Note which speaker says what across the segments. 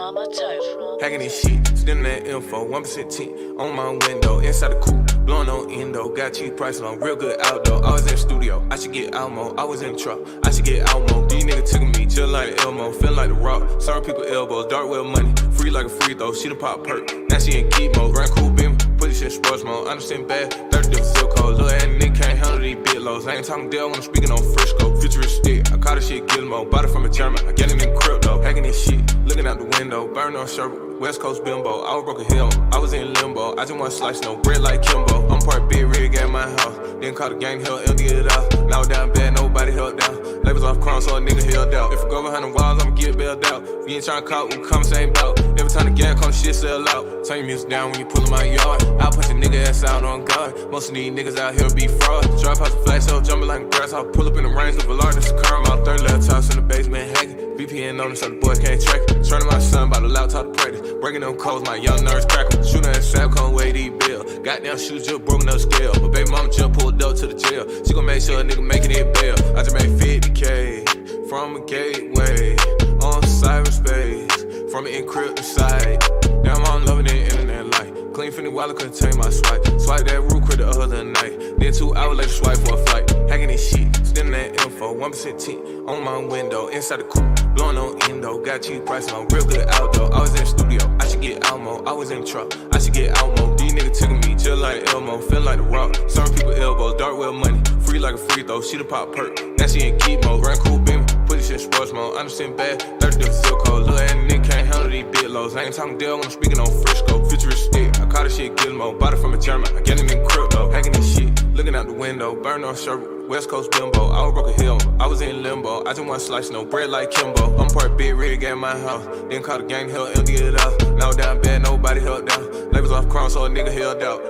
Speaker 1: Hacking this shit, stealing that info, 1% tint on my window, inside the coupe, blowing on endo, got cheap prices on real good outdoor. I was in the studio, I should get out more. I was in the truck, I should get out more. These niggas took me, chill like the Elmo, feeling like the Rock. Serving people elbows, dark well money, free like a free throw. She done pop perk, now she in geek mode. Grand cool beam, put this shit in sports mode. I understand bad, 30 different zip codes. Little ass nigga can't handle these big lows. I ain't talking deal when I'm speaking on Frisco. Futuristic, I caught this shit Gilmore, bought it from a German. I get it in crypto, hacking this shit, looking out the window, burning on shirt. West Coast bimbo, I was broke a hill, I was in limbo. I just want to slice no bread like Kimbo. I'm part big rig at my house, then call the gang, hell empty it out. Now down bad, nobody held down. Labels off crumbs, so a nigga held out. If I go behind the walls, I'ma get bailed out. If you ain't tryna call, we come same bout. Every time the gang come, shit sell out. Turn your music down when you pull in my yard. I'll put your nigga ass out on guard. Most of these niggas out here be fraud. Drop out the flash, so jumping like grass. I'll pull up in the range of a large, that's a curve. Out 30 laptops in the basement hacking. VPN on them so the boys can't track it. Turning my son by the laptop to practice. Breaking them codes, my young nerds crackin'. Shooting at Sap, can't wait these bill. Goddamn shoes just broken up scale. But baby mama just pulled up to the jail. She gon' make sure a nigga making it bail. I just made 50K from a gateway on cyberspace from an encrypted site. Damn, I'm loving the internet life. Clean finny wallet, couldn't take my swipe. Swipe that root quick the other night. Then 2 hours later, swipe for a flight. Hacking this shit, stealing that info, 1% tint on my window, inside the coupe, blowing on endo, got cheap prices on real good outdoor. I was in the studio, I should get out more. I was in the truck, I should get out more. These niggas took me, chill like Elmo, feeling like the Rock. Serving people elbows, dark well money, free like a free throw. She done pop perk, now she in geek mode. Grand cool beam, put this shit in sports mode. I understand bad, 30 different zip codes. Little ass nigga can't handle these big lows. I ain't talking deal when I'm speaking on Frisco. Futuristic, I caught this shit Gilmore, bought it from a German. I get it in crypto, hacking this shit, looking out the window, burning on shirt. West Coast bimbo, I was broke a hill, I was in limbo. I just want to slice no bread like Kimbo. I'm part big rig at my house, then call the gang, hell empty it out. Now down bad, nobody held down. Labels off crumbs, so a nigga held out.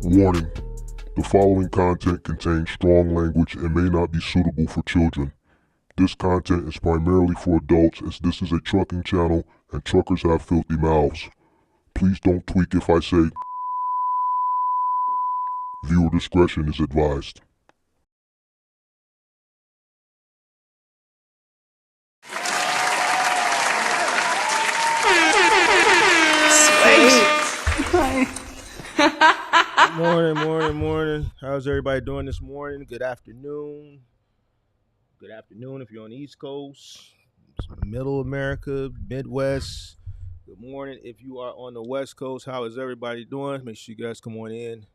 Speaker 2: Warning: the following content contains strong language and may not be suitable for children. This content is primarily for adults, as this is a trucking channel and truckers have filthy mouths. Please don't tweak if I say. Viewer discretion is advised.
Speaker 3: Morning. How's everybody doing this morning? Good afternoon. Good afternoon if you're on the East Coast, Middle America, Midwest. Good morning if you are on the West Coast. How is everybody doing? Make sure you guys come on in.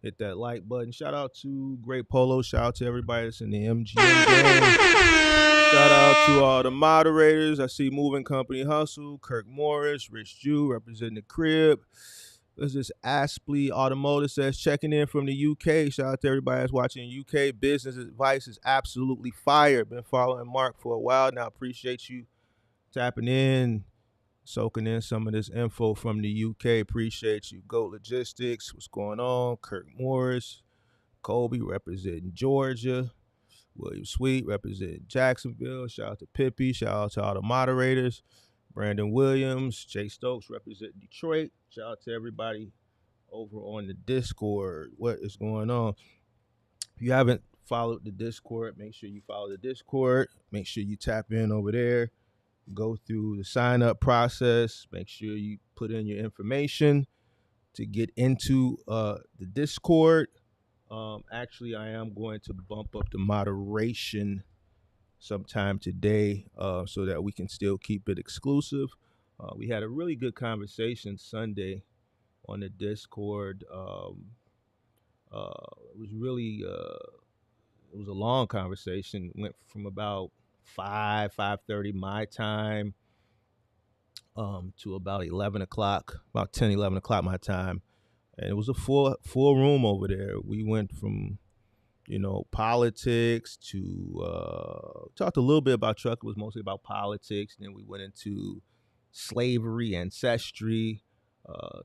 Speaker 3: Hit that like button. Shout out to Great Polo. Shout out to everybody that's in the MGM game. Shout out to all the moderators. I see Moving Company Hustle, Kirk Morris, Rich Jew representing the crib. This is Aspley Automotive says checking in from the UK. Shout out to everybody that's watching UK. Business advice is absolutely fire. Been following Mark for a while now. Appreciate you tapping in, soaking in some of this info from the UK. Appreciate you. Goat Logistics. What's going on? Kirk Morris. Kobe representing Georgia. William Sweet representing Jacksonville. Shout out to Pippi. Shout out to all the moderators. Brandon Williams, Jay Stokes representing Detroit. Shout out to everybody over on the Discord. What is going on? If you haven't followed the Discord, make sure you follow the Discord. Make sure you tap in over there. Go through the sign-up process. Make sure you put in your information to get into the Discord. Actually, I am going to bump up the moderation sometime today so that we can still keep it exclusive. We had a really good conversation Sunday on the Discord. It was really it was a long conversation. Went from about 5:30 my time to about 11 o'clock, about 10, 11 o'clock my time. And it was a full room over there. We went from politics to talked a little bit about truck. It was mostly about politics. Then we went into slavery, ancestry,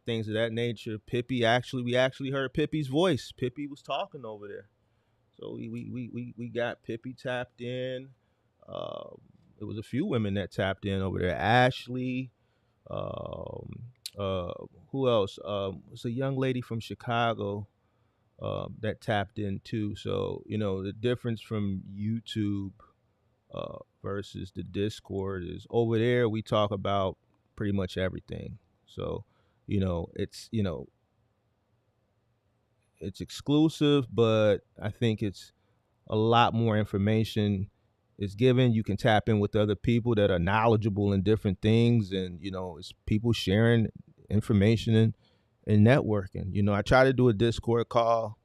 Speaker 3: things of that nature. Pippi, we actually heard Pippi's voice. Pippi was talking over there. So we got Pippi tapped in. There was a few women that tapped in over there. Ashley, who else? It's a young lady from Chicago. that tapped in too. So the difference from YouTube versus the Discord is over there we talk about pretty much everything. So it's exclusive, but I think it's a lot more information is given. You can tap in with other people that are knowledgeable in different things, and it's people sharing information and networking. I try to do a Discord call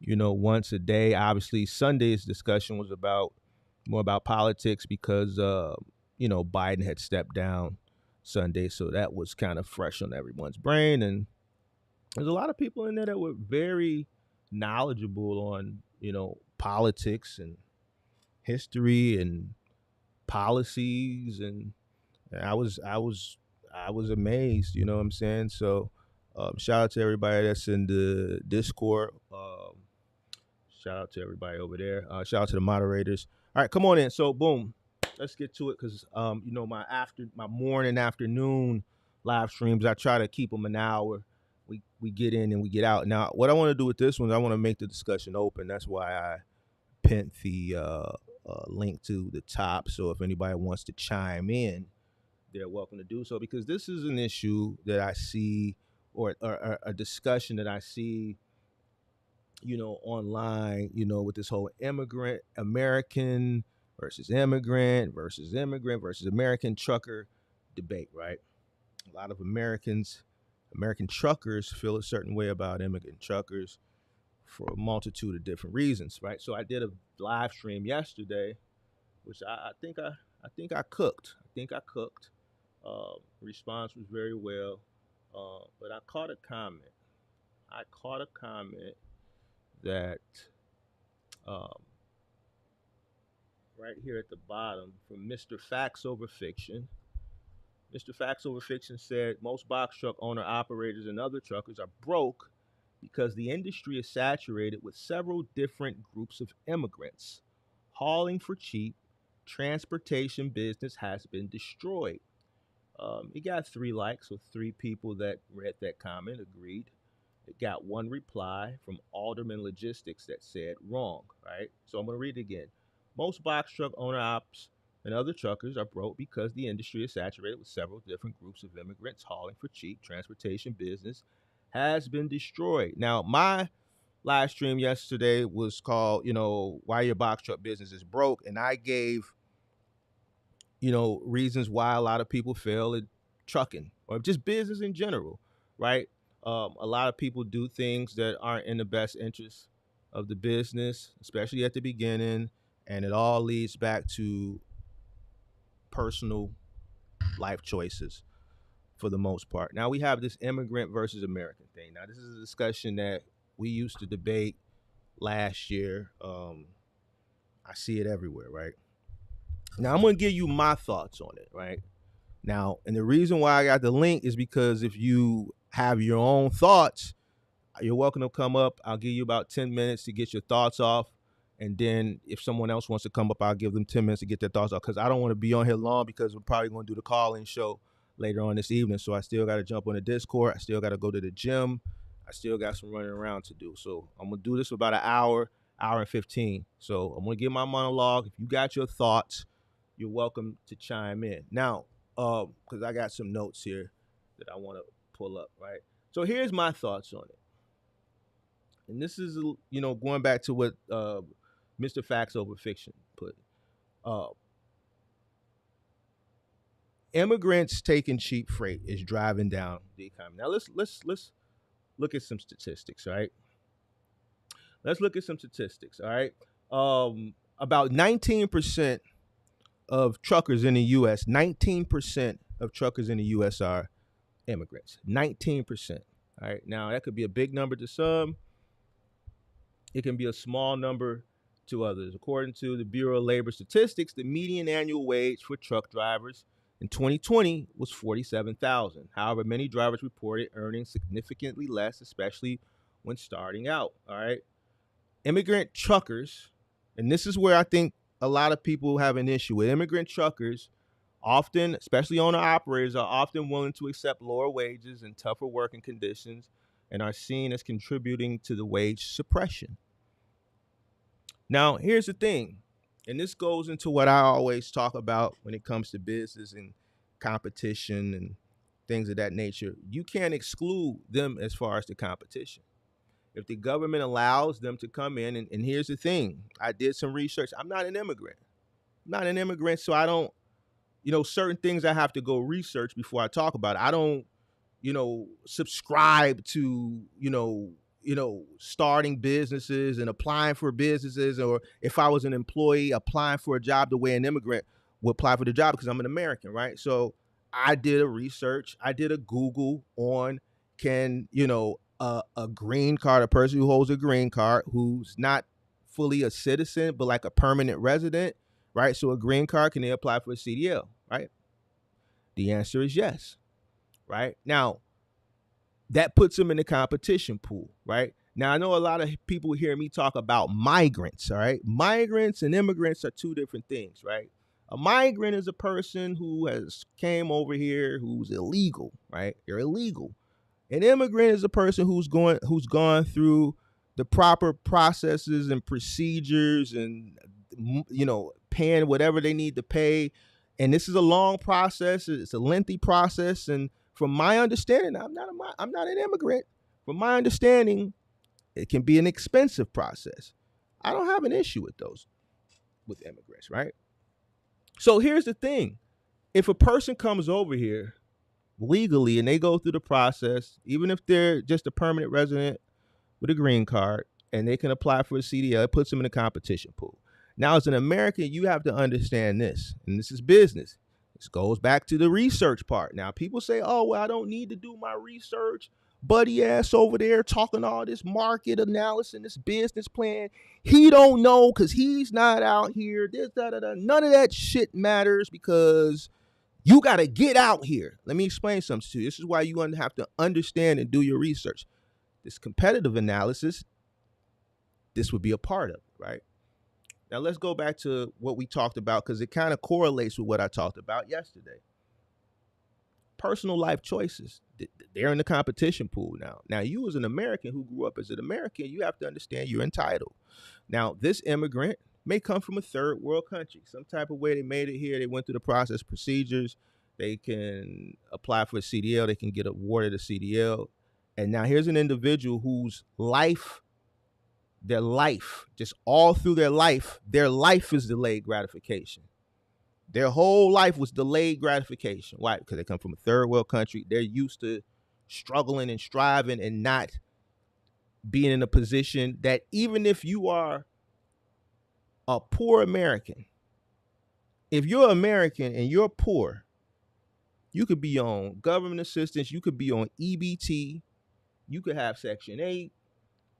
Speaker 3: once a day. Obviously Sunday's discussion was more about politics because Biden had stepped down Sunday, so that was kind of fresh on everyone's brain. And there's a lot of people in there that were very knowledgeable on politics and history and policies, and I was amazed. You know what I'm saying? So shout out to everybody that's in the Discord. Shout out to everybody over there. Shout out to the moderators. All right, come on in. So boom, let's get to it, because my morning, afternoon live streams, I try to keep them an hour. We get in and we get out. Now, what I want to do with this one, I want to make the discussion open. That's why I pinned the link to the top. So if anybody wants to chime in, they're welcome to do so, because this is an issue that I see, or a discussion that I see online, with this whole American versus immigrant versus American trucker debate, right? A lot of American truckers feel a certain way about immigrant truckers for a multitude of different reasons, right? So I did a live stream yesterday, which I think I cooked. Response was very well, but I caught a comment. That right here at the bottom from Mr. Facts Over Fiction. Mr. Facts Over Fiction said most box truck owner operators and other truckers are broke because the industry is saturated with several different groups of immigrants. Hauling for cheap, transportation business has been destroyed. It got 3 likes, so 3 people that read that comment agreed. It got 1 reply from Alderman Logistics that said wrong, right? So I'm going to read it again. Most box truck owner ops and other truckers are broke because the industry is saturated with several different groups of immigrants. Hauling for cheap, transportation business has been destroyed. Now, my live stream yesterday was called, why your box truck business is broke. And I gave, reasons why a lot of people fail at trucking or just business in general, right? A lot of people do things that aren't in the best interest of the business, especially at the beginning, and it all leads back to personal life choices for the most part. Now we have this immigrant versus American thing. Now this is a discussion that we used to debate last year. I see it everywhere, right? Now I'm going to give you my thoughts on it, right? Now, and the reason why I got the link is because if you have your own thoughts, you're welcome to come up. I'll give you about 10 minutes to get your thoughts off. And then if someone else wants to come up, I'll give them 10 minutes to get their thoughts off, because I don't want to be on here long, because we're probably going to do the call-in show later on this evening. So I still got to jump on the Discord. I still got to go to the gym. I still got some running around to do. So I'm going to do this for about an hour and 15. So I'm going to give my monologue. If you got your thoughts, you're welcome to chime in. Now, because I got some notes here that I want to pull up, right? So here's my thoughts on it. And this is, going back to what Mr. Facts Over Fiction put. Immigrants taking cheap freight is driving down the economy. Now let's look at some statistics, right? Let's look at some statistics, all right? About 19% of truckers in the U.S., 19% of truckers in the U.S. are immigrants. 19%. All right. Now, that could be a big number to some. It can be a small number to others. According to the Bureau of Labor Statistics, the median annual wage for truck drivers in 2020 was $47,000. However, many drivers reported earning significantly less, especially when starting out. All right. Immigrant truckers, and this is where I think a lot of people have an issue with immigrant truckers. Often, especially owner operators, are often willing to accept lower wages and tougher working conditions and are seen as contributing to the wage suppression. Now, here's the thing, and this goes into what I always talk about when it comes to business and competition and things of that nature. You can't exclude them as far as the competition. If the government allows them to come in, and here's the thing, I did some research. I'm not an immigrant. So I don't, certain things I have to go research before I talk about it. I don't, subscribe to, starting businesses and applying for businesses, or if I was an employee applying for a job the way an immigrant would apply for the job, because I'm an American, right? So I did a research, I did a Google on can, a green card, a person who holds a green card who's not fully a citizen, but like a permanent resident, right? So a green card, can they apply for a CDL, right? The answer is yes, right? Now, that puts them in the competition pool, right? Now, I know a lot of people hear me talk about migrants, all right? Migrants and immigrants are two different things, right? A migrant is a person who has came over here who's illegal, right? They're illegal. An immigrant is a person who's gone through the proper processes and procedures and, paying whatever they need to pay. And this is a long process. It's a lengthy process. And from my understanding, I'm not an immigrant. From my understanding, it can be an expensive process. I don't have an issue with those, with immigrants, right? So here's the thing. If a person comes over here legally and they go through the process, even if they're just a permanent resident with a green card and they can apply for a CDL, it puts them in a competition pool. Now, as an American, you have to understand this, and this is business. This goes back to the research part. Now, people say, oh, well, I don't need to do my research. Buddy ass over there talking all this market analysis and this business plan. He don't know because he's not out here. None of that shit matters because you got to get out here. Let me explain something to you. This is why you have to understand and do your research. This competitive analysis, this would be a part of it, right? Now, let's go back to what we talked about because it kind of correlates with what I talked about yesterday. Personal life choices. They're in the competition pool now. Now, you as an American who grew up as an American, you have to understand you're entitled. Now, this immigrant may come from a third world country. Some type of way they made it here. They went through the process procedures. They can apply for a CDL. They can get awarded a CDL. And now here's an individual whose life, just all through their life is delayed gratification. Their whole life was delayed gratification. Why? Because they come from a third world country. They're used to struggling and striving and not being in a position that even if you are a poor American, if you're American and you're poor, you could be on government assistance. You could be on EBT. You could have Section 8.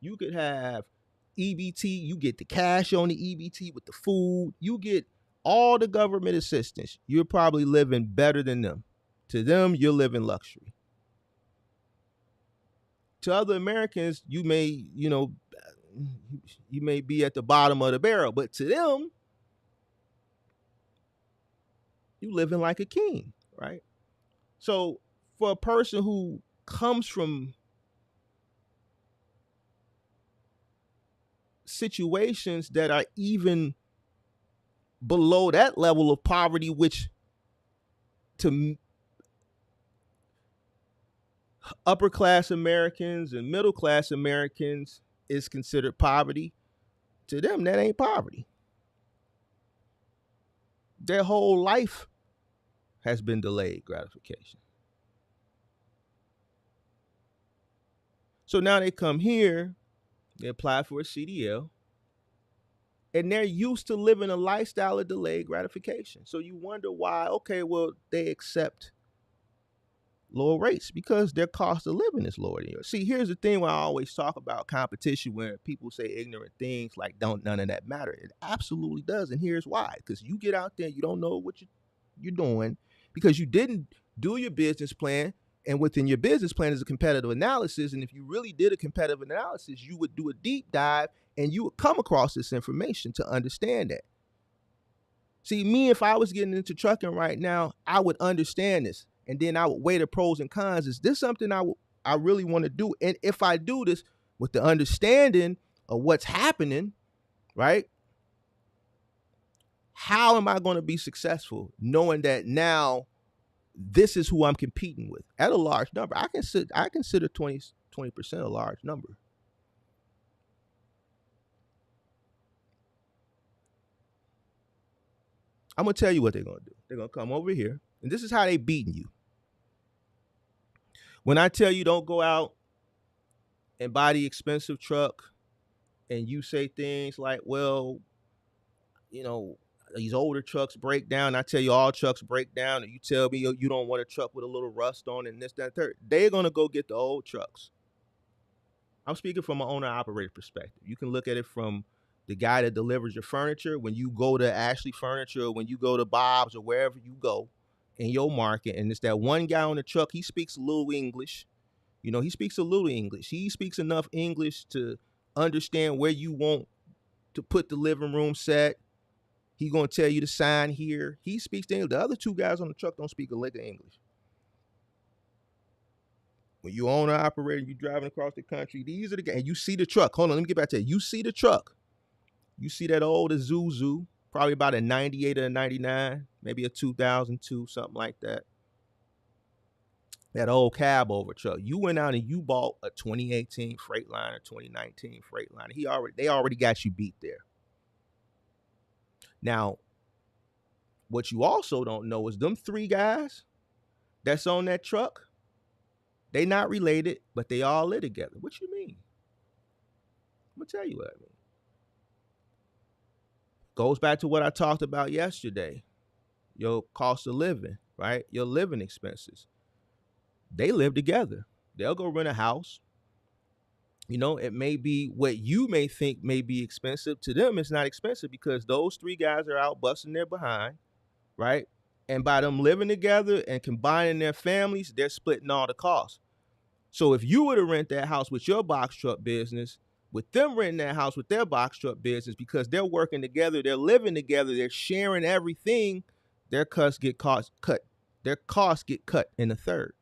Speaker 3: You could have EBT. You get the cash on the EBT with the food. You get all the government assistance. You're probably living better than them. To them, you're living luxury. To other Americans, you may be at the bottom of the barrel, but to them, you living like a king, right? So for a person who comes from situations that are even below that level of poverty, which to upper class Americans and middle class Americans is considered poverty, to them that ain't poverty. Their whole life has been delayed gratification. So now they come here, they apply for a CDL, and they're used to living a lifestyle of delayed gratification. So you wonder why, okay, well, they accept lower rates because their cost of living is lower than yours. See, here's the thing when I always talk about competition, where people say ignorant things like none of that matter. It absolutely does, and here's why. Because you get out there, you don't know what you're doing because you didn't do your business plan, and within your business plan is a competitive analysis, and if you really did a competitive analysis, you would do a deep dive, and you would come across this information to understand that. See, me, if I was getting into trucking right now, I would understand this. And then I would weigh the pros and cons. Is this something I I really want to do. And if I do this with the understanding of what's happening, right? How am I going to be successful knowing that now this is who I'm competing with at a large number? I consider 20% a large number. I'm going to tell you what they're going to do. They're going to come over here, and this is how they beating you. When I tell you don't go out and buy the expensive truck, and you say things like, well, you know, these older trucks break down. I tell you all trucks break down, and you tell me you don't want a truck with a little rust on it and this, that, third. They're going to go get the old trucks. I'm speaking from an owner-operator perspective. You can look at it from the guy that delivers your furniture. When you go to Ashley Furniture, or when you go to Bob's, or wherever you go in your market, and it's that one guy on the truck, he speaks a little English. You know, he speaks a little English. He speaks enough English to understand where you want to put the living room set. He gonna tell you to sign here. He speaks English. The other two guys on the truck don't speak a lick of English. When you own an operator, you driving across the country, these are the guys, and you see the truck. Hold on, let me get back to it. You see the truck. You see that old Isuzu, probably about a 98 or a 99, maybe a 2002, something like that. That old cab over truck. You went out and you bought a 2018 Freightliner, 2019 Freightliner. They already got you beat there. Now, what you also don't know is them three guys that's on that truck, they not related, but they all live together. What you mean? I'm going to tell you what I mean. Goes back to what I talked about yesterday. Your cost of living, right? Your living expenses. They live together. They'll go rent a house. You know, it may be what you may think may be expensive. To them, it's not expensive because those three guys are out busting their behind, right? And by them living together and combining their families, they're splitting all the costs. So if you were to rent that house with your box truck business, with them renting that house with their box truck business, because they're working together, they're living together, they're sharing everything, their costs get cut. Their costs get cut in a third.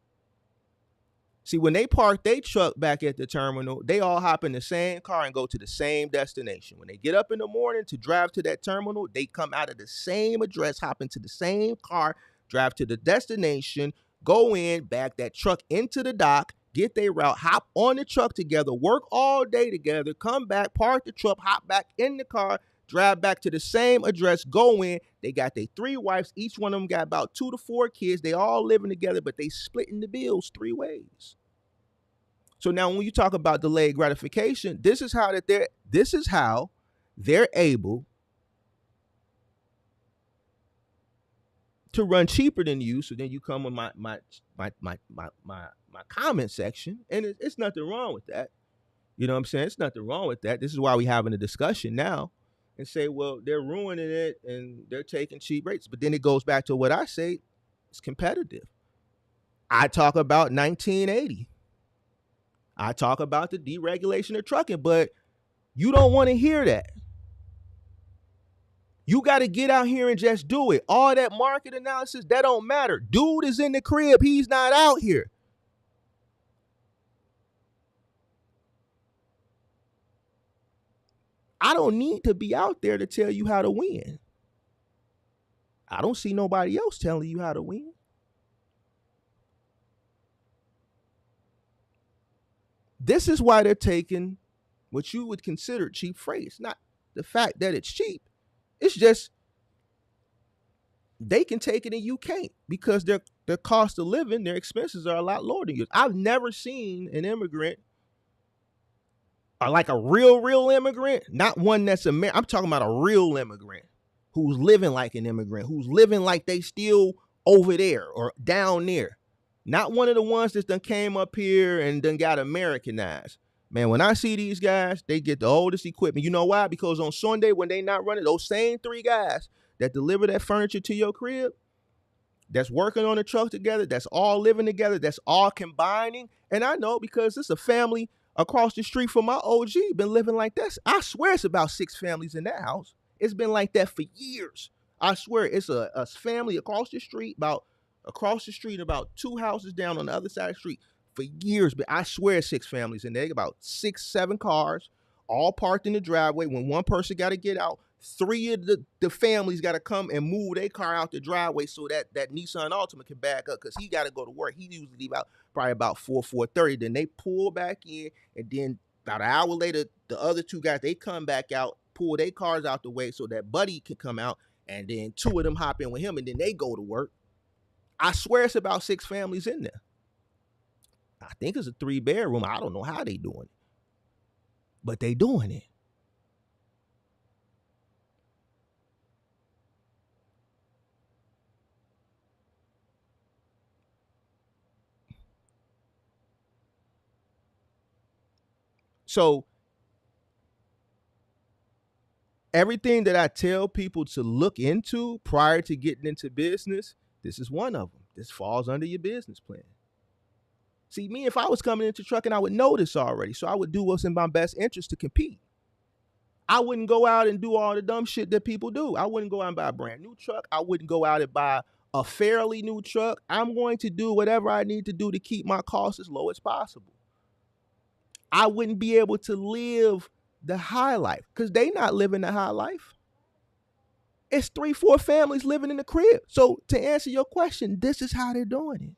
Speaker 3: See, when they park their truck back at the terminal, they all hop in the same car and go to the same destination. When they get up in the morning to drive to that terminal, they come out of the same address, hop into the same car, drive to the destination, go in, back that truck into the dock, get their route, hop on the truck together, work all day together, come back, park the truck, hop back in the car, drive back to the same address, go in. They got their three wives. Each one of them got about 2 to 4 kids. They all living together, but they splitting the bills 3 ways. So now when you talk about delayed gratification, this is how they're able to run cheaper than you. So then you come with my comment section, and it's nothing wrong with that. You know what I'm saying? It's nothing wrong with that. This is why we're having a discussion now and say, well, they're ruining it and they're taking cheap rates. But then it goes back to what I say, it's competitive. I talk about 1980. I talk about the deregulation of trucking, but you don't want to hear that. You got to get out here and just do it. All that market analysis, that don't matter. Dude is in the crib. He's not out here. I don't need to be out there to tell you how to win. I don't see nobody else telling you how to win. This is why they're taking what you would consider cheap freight. It's not the fact that it's cheap. It's just they can take it and you can't because their cost of living, their expenses are a lot lower than yours. I've never seen an immigrant or like a real immigrant, not one that's I'm talking about a real immigrant who's living like an immigrant, who's living like they still over there or down there. Not one of the ones that done came up here and done got Americanized. Man, when I see these guys, they get the oldest equipment. You know why? Because on Sunday when they not running, those same 3 guys that deliver that furniture to your crib, that's working on the truck together, that's all living together, that's all combining. And I know because it's a family across the street from my OG been living like this. I swear it's about 6 families in that house. It's been like that for years. I swear it's a family across the street, about 2 houses down on the other side of the street. for years, but I swear 6 families in there. They got about 6, 7 cars, all parked in the driveway. When one person got to get out, 3 of the families got to come and move their car out the driveway so that Nissan Altima can back up because he got to go to work. He usually leave out probably about 4:30. Then they pull back in, and then about an hour later, the other 2 guys, they come back out, pull their cars out the way so that Buddy can come out, and then 2 of them hop in with him, and then they go to work. I swear it's about 6 families in there. I think it's a 3-bedroom. I don't know how they doing it, but they doing it. So everything that I tell people to look into prior to getting into business, this is one of them. This falls under your business plan. See, me, if I was coming into trucking, I would know this already. So I would do what's in my best interest to compete. I wouldn't go out and do all the dumb shit that people do. I wouldn't go out and buy a brand new truck. I wouldn't go out and buy a fairly new truck. I'm going to do whatever I need to do to keep my costs as low as possible. I wouldn't be able to live the high life because they not living the high life. It's 3, 4 families living in the crib. So to answer your question, this is how they're doing it.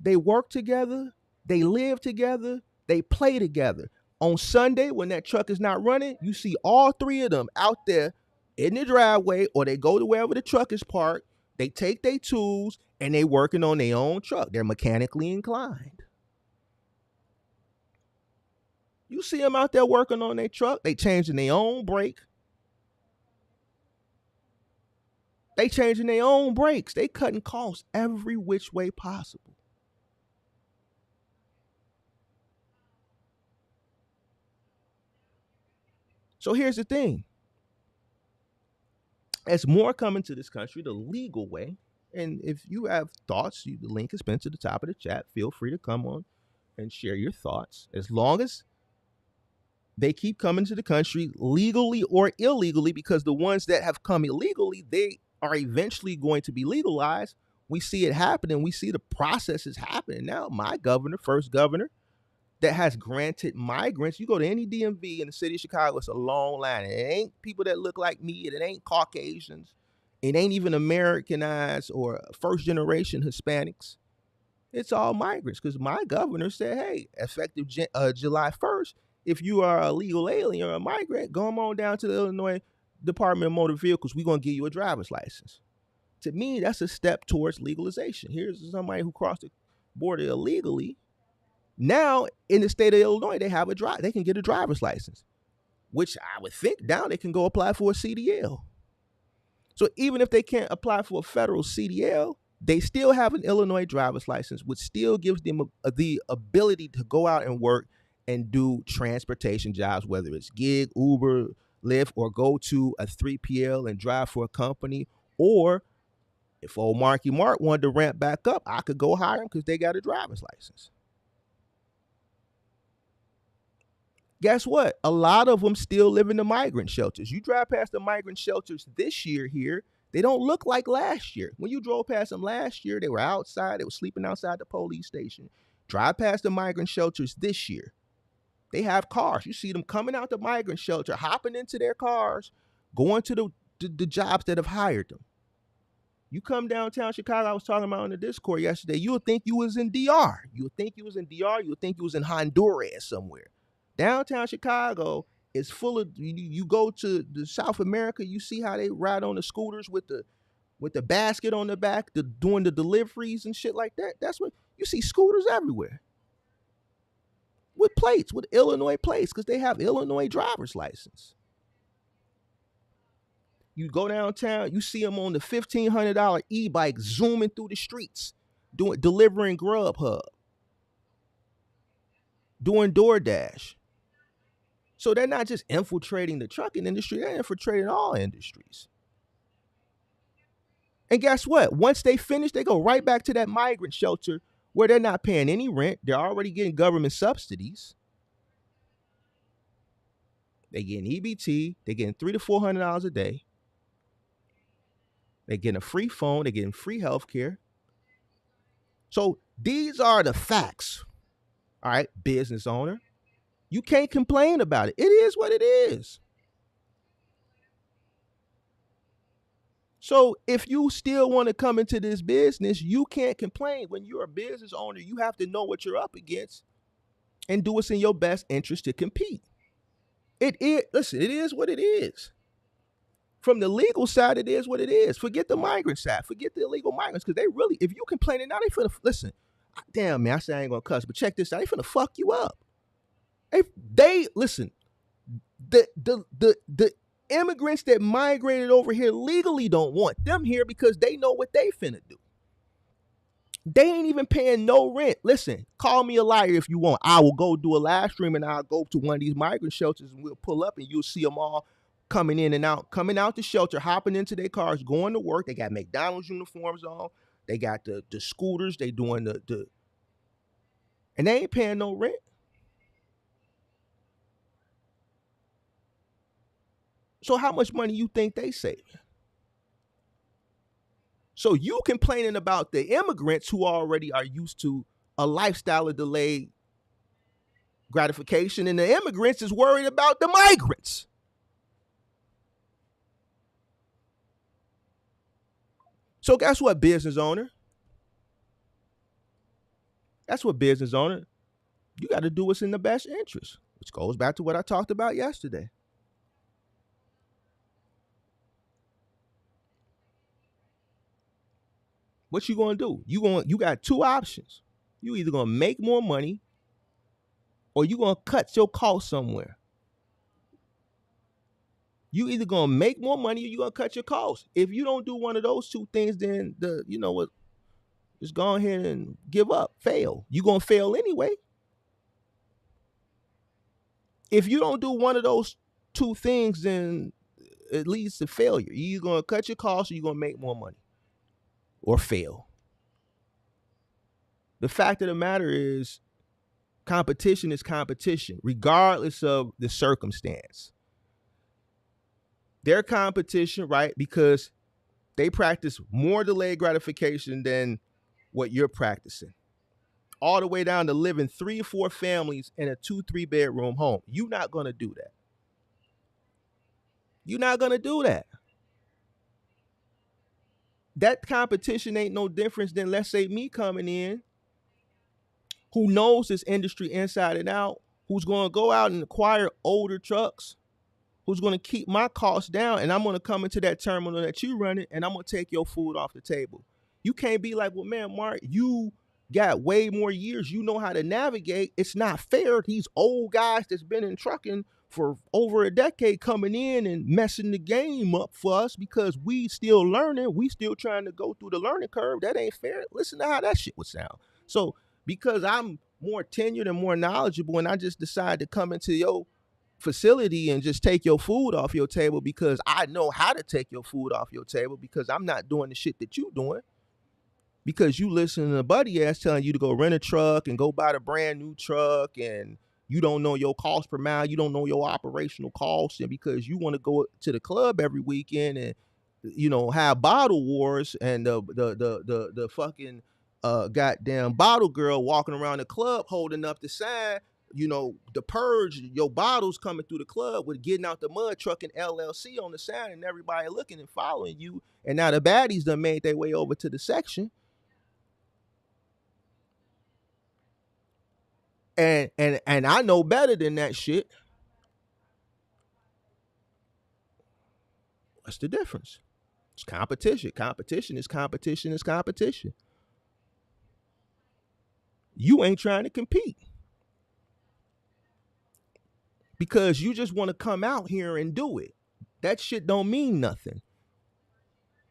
Speaker 3: They work together, they live together, they play together. On Sunday, when that truck is not running, you see all 3 of them out there in the driveway, or they go to wherever the truck is parked, they take their tools, and they working on their own truck. They're mechanically inclined. You see them out there working on their truck. They changing their own brake. They changing their own brakes. They cutting costs every which way possible. So here's the thing. As more coming to this country the legal way, and if you have thoughts, the link is pinned to the top of the chat. Feel free to come on and share your thoughts. As long as they keep coming to the country legally or illegally, because the ones that have come illegally, they are eventually going to be legalized. We see it happening. We see the processes happening now. My governor, first governor, that has granted migrants. You go to any DMV in the city of Chicago, it's a long line. And it ain't people that look like me. It ain't Caucasians. It ain't even Americanized or first generation Hispanics. It's all migrants because my governor said, hey, effective July 1st, if you are a legal alien or a migrant, go on down to the Illinois Department of Motor Vehicles. We're going to give you a driver's license. To me, that's a step towards legalization. Here's somebody who crossed the border illegally. Now, in the state of Illinois, they can get a driver's license, which I would think now they can go apply for a CDL. So even if they can't apply for a federal CDL, they still have an Illinois driver's license, which still gives them the ability to go out and work and do transportation jobs, whether it's gig, Uber, Lyft, or go to a 3PL and drive for a company. Or if old Marky Mark wanted to ramp back up, I could go hire him because they got a driver's license. Guess what? A lot of them still live in the migrant shelters. You drive past the migrant shelters this year here, they don't look like last year. When you drove past them last year, they were outside. They were sleeping outside the police station. Drive past the migrant shelters this year. They have cars. You see them coming out the migrant shelter, hopping into their cars, going to the jobs that have hired them. You come downtown Chicago, I was talking about on the Discord yesterday, you would think you was in DR. You would think you was in DR. You would think you was in Honduras somewhere. Downtown Chicago is full of, you go to the South America, you see how they ride on the scooters with the basket on the back, doing the deliveries and shit like that. That's what, you see scooters everywhere. With plates, with Illinois plates, because they have Illinois driver's license. You go downtown, you see them on the $1,500 e-bike zooming through the streets, delivering Grubhub, doing DoorDash. So they're not just infiltrating the trucking industry, they're infiltrating all industries. And guess what? Once they finish, they go right back to that migrant shelter where they're not paying any rent. They're already getting government subsidies. They're getting EBT. They're getting $300 to $400 a day. They're getting a free phone. They're getting free health care. So these are the facts. All right, business owner. You can't complain about it. It is what it is. So if you still want to come into this business, you can't complain. When you're a business owner, you have to know what you're up against and do what's in your best interest to compete. It is what it is. From the legal side, it is what it is. Forget the migrant side. Forget the illegal migrants, because they really, if you complaining now, they finna, listen, damn, man, I say I ain't gonna cuss, but check this out. They finna fuck you up. They listen, the immigrants that migrated over here legally don't want them here because they know what they finna do. They ain't even paying no rent. Listen, call me a liar if you want. I will go do a live stream and I'll go to one of these migrant shelters and we'll pull up and you'll see them all coming in and out, coming out the shelter, hopping into their cars, going to work. They got McDonald's uniforms on. They got the scooters. They doing the and they ain't paying no rent. So how much money you think they saving? So you complaining about the immigrants who already are used to a lifestyle of delayed gratification, and the immigrants is worried about the migrants. So guess what, business owner? That's what business owner. You got to do what's in the best interest, which goes back to what I talked about yesterday. What you gonna do? You got two options. You either gonna make more money or you gonna cut your costs somewhere. You either gonna make more money or you gonna cut your costs. If you don't do one of those two things, then just go ahead and give up, fail. You gonna fail anyway. If you don't do one of those two things, then it leads to failure. You're either gonna cut your costs or you're gonna make more money. Or fail. The fact of the matter is, competition is competition, regardless of the circumstance. Their competition, right? Because they practice more delayed gratification than what you're practicing. All the way down to living 3 or 4 families in a 2-3 bedroom home. You're not gonna do that. You're not gonna do that. That competition ain't no difference than, let's say, me coming in, who knows this industry inside and out, who's going to go out and acquire older trucks, who's going to keep my costs down, and I'm going to come into that terminal that you running, and I'm going to take your food off the table. You can't be like, well, man, Mark, you got way more years. You know how to navigate. It's not fair. These old guys that's been in trucking for over a decade coming in and messing the game up for us because we still learning. We still trying to go through the learning curve. That ain't fair. Listen to how that shit would sound. So because I'm more tenured and more knowledgeable and I just decide to come into your facility and just take your food off your table because I know how to take your food off your table because I'm not doing the shit that you doing. Because you listen to a buddy ass telling you to go rent a truck and go buy the brand new truck and you don't know your cost per mile, you don't know your operational costs, and because you want to go to the club every weekend and have bottle wars and the fucking goddamn bottle girl walking around the club holding up the sign, the purge, your bottles coming through the club with getting out the mud truck and LLC on the sign and everybody looking and following you, and now the baddies done made their way over to the section. And I know better than that shit. What's the difference? It's competition. Competition is competition is competition. You ain't trying to compete. Because you just want to come out here and do it. That shit don't mean nothing.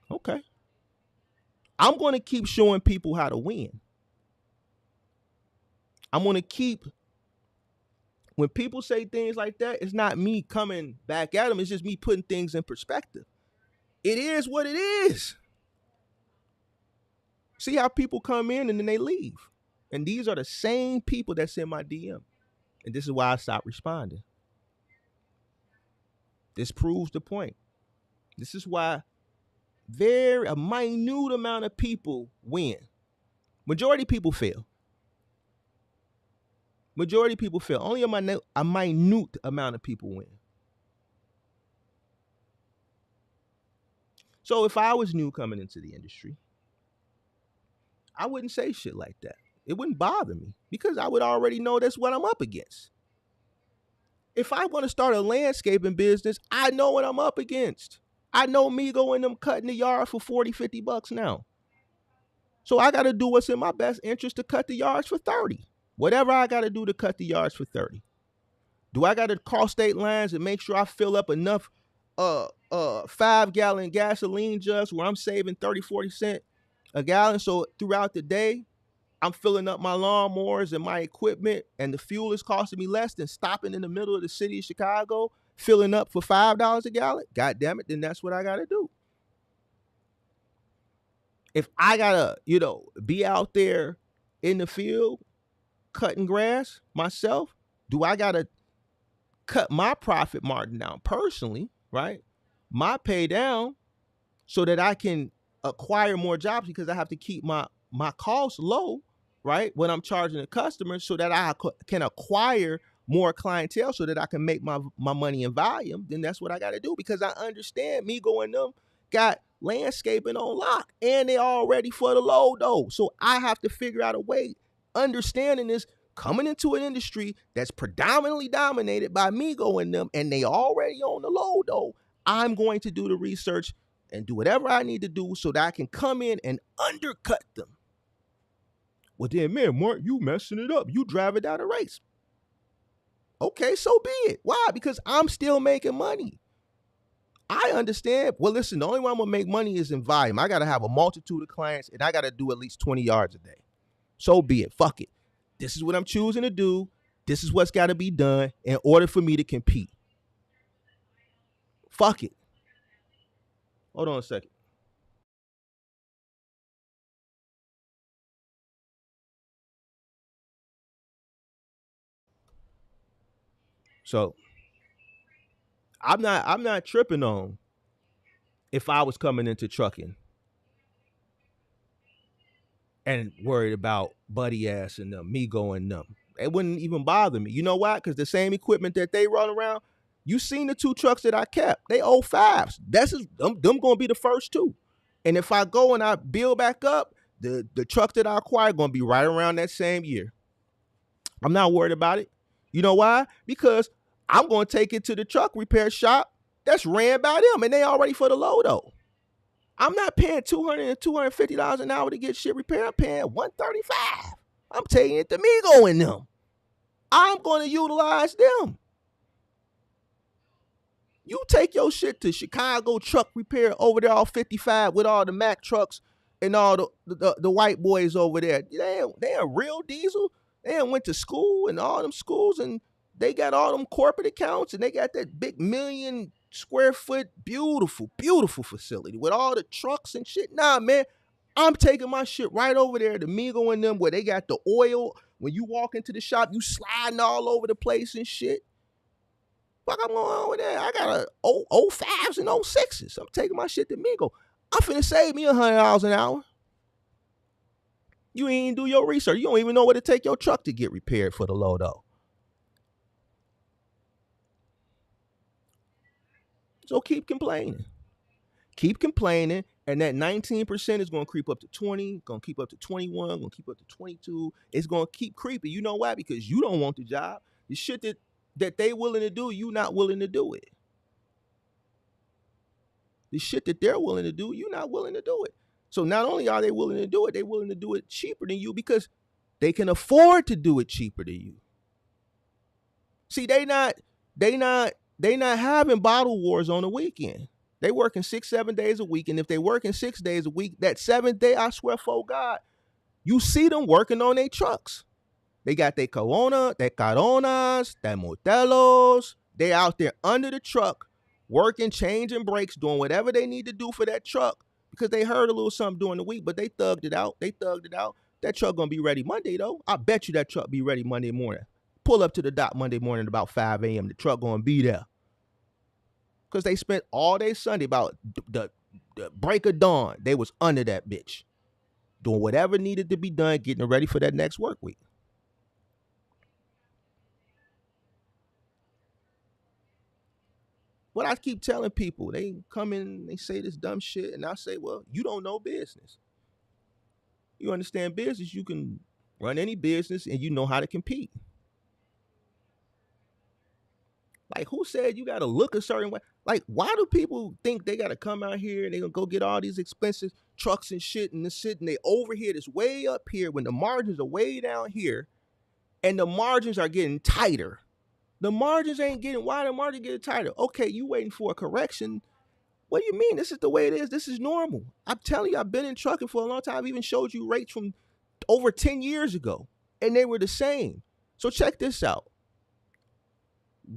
Speaker 3: Okay. I'm going to keep showing people how to win. I'm going to keep, when people say things like that, it's not me coming back at them. It's just me putting things in perspective. It is what it is. See how people come in and then they leave. And these are the same people that's in my DM. And this is why I stopped responding. This proves the point. This is why a minute amount of people win. Majority people fail. Majority people fail. Only a minute amount of people win. So if I was new coming into the industry, I wouldn't say shit like that. It wouldn't bother me because I would already know that's what I'm up against. If I want to start a landscaping business, I know what I'm up against. I know Migo and them cutting the yard for 40, 50 bucks now. So I got to do what's in my best interest to cut the yards for 30. Whatever I got to do to cut the yards for 30. Do I got to cross state lines and make sure I fill up enough 5-gallon gasoline jugs where I'm saving 30, 40 cents a gallon? So throughout the day, I'm filling up my lawnmowers and my equipment, and the fuel is costing me less than stopping in the middle of the city of Chicago, filling up for $5 a gallon. God damn it, then that's what I got to do. If I got to, be out there in the field cutting grass myself, do I got to cut my profit margin down personally, right? My pay down so that I can acquire more jobs because I have to keep my costs low, right? When I'm charging the customers so that I can acquire more clientele so that I can make my money in volume, then that's what I got to do because I understand Migo and them got landscaping on lock and they all ready for the load though. So I have to figure out a way, understanding this, coming into an industry that's predominantly dominated by Migo and them, and they already on the load though. I'm going to do the research and do whatever I need to do so that I can come in and undercut them. Well then, man, Mark, you messing it up. You driving down a race. Okay, so be it. Why? Because I'm still making money. I understand. Well, listen, the only way I'm going to make money is in volume. I got to have a multitude of clients, and I got to do at least 20 yards a day. So be it. Fuck it. This is what I'm choosing to do. This is what's got to be done in order for me to compete. Fuck it. Hold on a second. So I'm not tripping on if I was coming into trucking and worried about Buddy Ass and them, Migo and them. It wouldn't even bother me. You know why? Because the same equipment that they run around, you seen the 2 trucks that I kept. They 05s. Them gonna be the first 2. And if I go and I build back up, the truck that I acquired gonna be right around that same year. I'm not worried about it. You know why? Because I'm gonna take it to the truck repair shop that's ran by them, and they all ready for the load though. I'm not paying $200 and $250 an hour to get shit repaired. I'm paying $135. I'm taking it to Migo and them. I'm going to utilize them. You take your shit to Chicago truck repair over there, all 55 with all the Mack trucks and all the white boys over there. They ain't real diesel. They ain't went to school and all them schools, and they got all them corporate accounts, and they got that big 1 million square foot, beautiful, beautiful facility with all the trucks and shit. Nah, man, I'm taking my shit right over there to Migo and them where they got the oil. When you walk into the shop, you sliding all over the place and shit. Fuck, I'm going over there. I got a 05s and 06s. I'm taking my shit to Migo. I'm finna save me $100 an hour. You ain't do your research. You don't even know where to take your truck to get repaired for the low though. So keep complaining. Keep complaining, and that 19% is going to creep up to 20, going to keep up to 21, going to keep up to 22. It's going to keep creeping. You know why? Because you don't want the job. The shit that they willing to do, you not willing to do it. The shit that they're willing to do, you not willing to do it. So not only are they willing to do it, they're willing to do it cheaper than you because they can afford to do it cheaper than you. See, they not having bottle wars on the weekend. They working 6-7 days a week, and if they working 6 days a week, that 7th day, I swear for God, you see them working on their trucks. They got their Coronas, their Modelos. They out there under the truck, working, changing brakes, doing whatever they need to do for that truck because they heard a little something during the week, but they thugged it out. That truck gonna be ready Monday though. I bet you that truck be ready Monday morning. Pull up to the dock Monday morning at about 5 a.m. The truck gonna be there. Because they spent all day Sunday about the break of dawn. They was under that bitch. doing whatever needed to be done, getting ready for that next work week. What I keep telling people, they come in, they say this dumb shit, and I say, well, you don't know business. You understand business, you can run any business and you know how to compete. Like, who said you got to look a certain way? Like, why do people think they got to come out here and they going to go get all these expensive trucks and shit and this shit, and they over here, this way up here, when the margins are way down here and the margins are getting tighter? The margins ain't getting, why the margins getting tighter? Okay, you waiting for a correction. What do you mean? This is the way it is. This is normal. I'm telling you, I've been in trucking for a long time. I've even showed you rates from over 10 years ago, and they were the same. So check this out.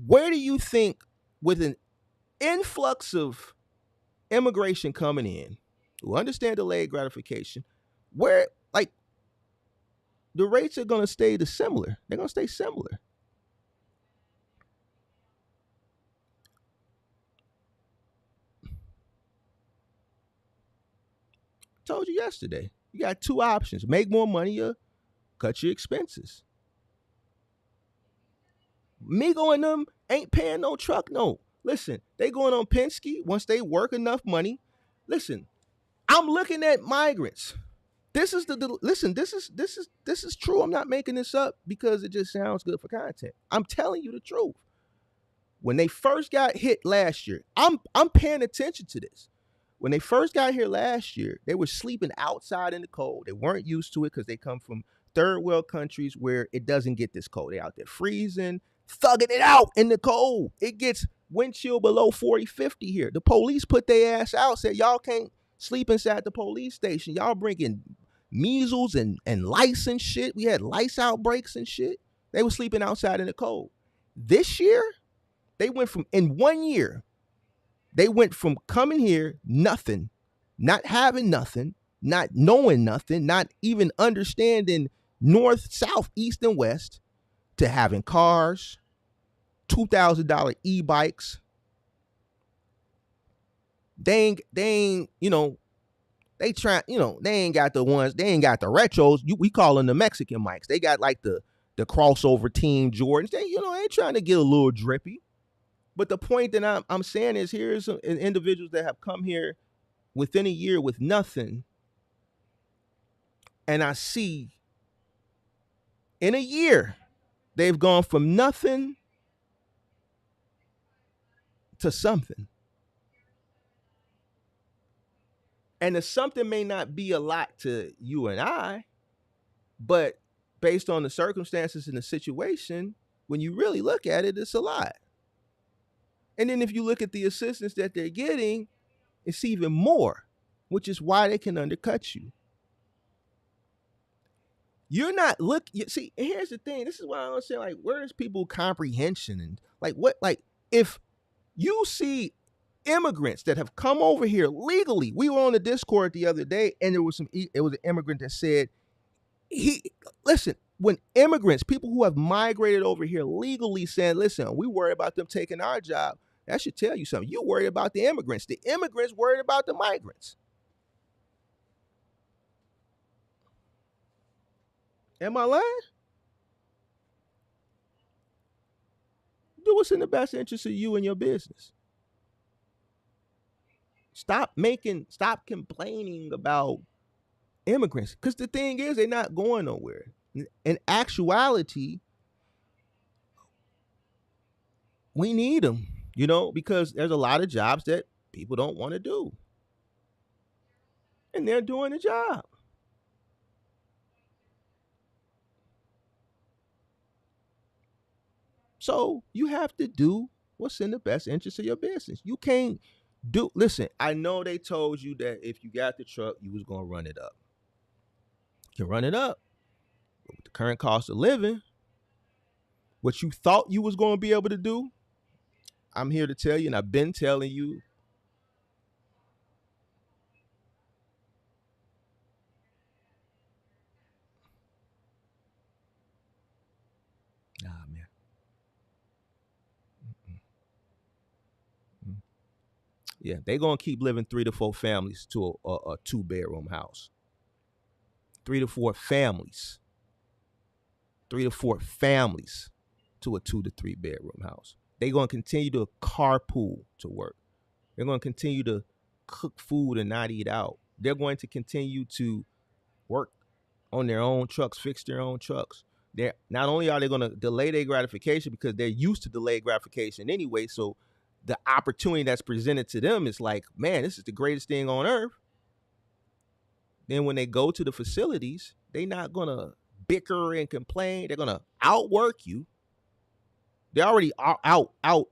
Speaker 3: Where do you think, with an influx of immigration coming in, who understand delayed gratification, where, like, the rates are going to stay similar? They're going to stay similar. Told you yesterday. You got two options: make more money or cut your expenses. Migo and them ain't paying no truck note. Listen, they going on Penske once they work enough money. Listen, I'm looking at migrants. This is this is true. I'm not making this up because it just sounds good for content. I'm telling you the truth. When they first got hit last year, I'm paying attention to this. When they first got here last year, they were sleeping outside in the cold. They weren't used to it because they come from third world countries where it doesn't get this cold. They out there freezing, thugging it out in the cold. It gets wind chill below 40, 50 here. The police put their ass out, said y'all can't sleep inside the police station. Y'all bringing measles and lice and shit. We had lice outbreaks and shit. They were sleeping outside in the cold. This year, they went from, in 1 year, they went from coming here, nothing, not having nothing, not knowing nothing, not even understanding north, south, east, and west, to having cars, $2,000 e-bikes. They ain't, you know, they try, you know, they ain't got the ones, they ain't got the retros. We call them the Mexican mics. They got like the crossover Team Jordans. They, you know, ain't trying to get a little drippy. But the point that I'm saying is, here's some individuals that have come here within a year with nothing, and I see in a year they've gone from nothing to something. And the something may not be a lot to you and I, but based on the circumstances and the situation, when you really look at it, it's a lot. And then if you look at the assistance that they're getting, it's even more, which is why they can undercut you. You're not see, here's the thing. This is why I don't say, like, where is people comprehension? And like, what, like, if you see immigrants that have come over here legally, we were on the Discord the other day, and it was an immigrant that said, listen, when immigrants, people who have migrated over here legally, saying, listen, we worry about them taking our job, that should tell you something. You're worried about the immigrants. The immigrants worried about the migrants. Am I lying? Do what's in the best interest of you and your business. Stop complaining about immigrants, because the thing is, they're not going nowhere. In actuality, we need them, you know, because there's a lot of jobs that people don't want to do, and they're doing the job. So you have to do what's in the best interest of your business. You can't listen, I know they told you that if you got the truck, you was going to run it up. You can run it up. But with the current cost of living, what you thought you was going to be able to do, I'm here to tell you, and I've been telling you, nah, man. Yeah, they're going to keep living 3 to 4 families to a 2-bedroom house. 3 to 4 families. 3 to 4 families to a 2 to 3 bedroom house. They're going to continue to carpool to work. They're going to continue to cook food and not eat out. They're going to continue to work on their own trucks, fix their own trucks. They're not only are they going to delay their gratification because they're used to delayed gratification anyway, so the opportunity that's presented to them is like, man, this is the greatest thing on earth. Then when they go to the facilities, they're not going to bicker and complain. They're going to outwork you. They're already out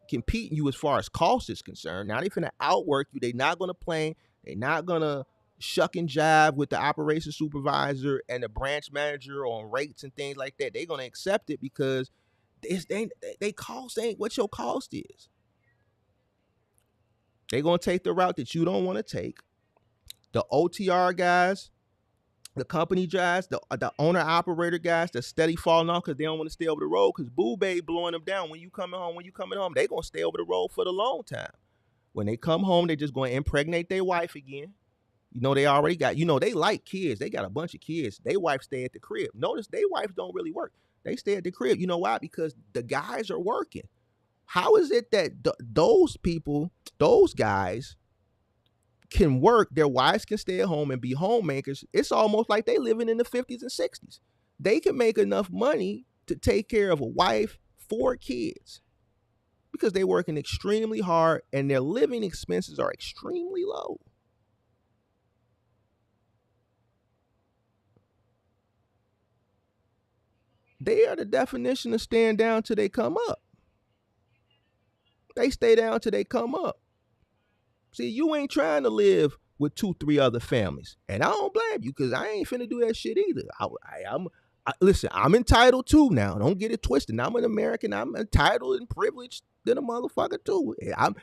Speaker 3: competing you as far as cost is concerned. Now they're going to outwork you. They're not going to play. They're not going to shuck and jive with the operations supervisor and the branch manager on rates and things like that. They're going to accept it because they cost ain't what your cost is. They're going to take the route that you don't want to take. The OTR guys, the company guys, the owner-operator guys that steady falling off because they don't want to stay over the road because Boo Babe blowing them down. When you coming home, they going to stay over the road for the long time. When they come home, they just going to impregnate their wife again. You know, they already got, they like kids. They got a bunch of kids. They wife stay at the crib. Notice they wives don't really work. They stay at the crib. You know why? Because the guys are working. How is it that those people, those guys, can work, their wives can stay at home and be homemakers? It's almost like they living in the 50s and 60s. They can make enough money to take care of a wife, 4 kids, because they're working extremely hard and their living expenses are extremely low. They are the definition of staying down till they come up. They stay down till they come up. See, you ain't trying to live with 2-3 other families. And I don't blame you because I ain't finna do that shit either. Listen, I'm entitled too now. Don't get it twisted. I'm an American. I'm entitled and privileged than a motherfucker too. I'm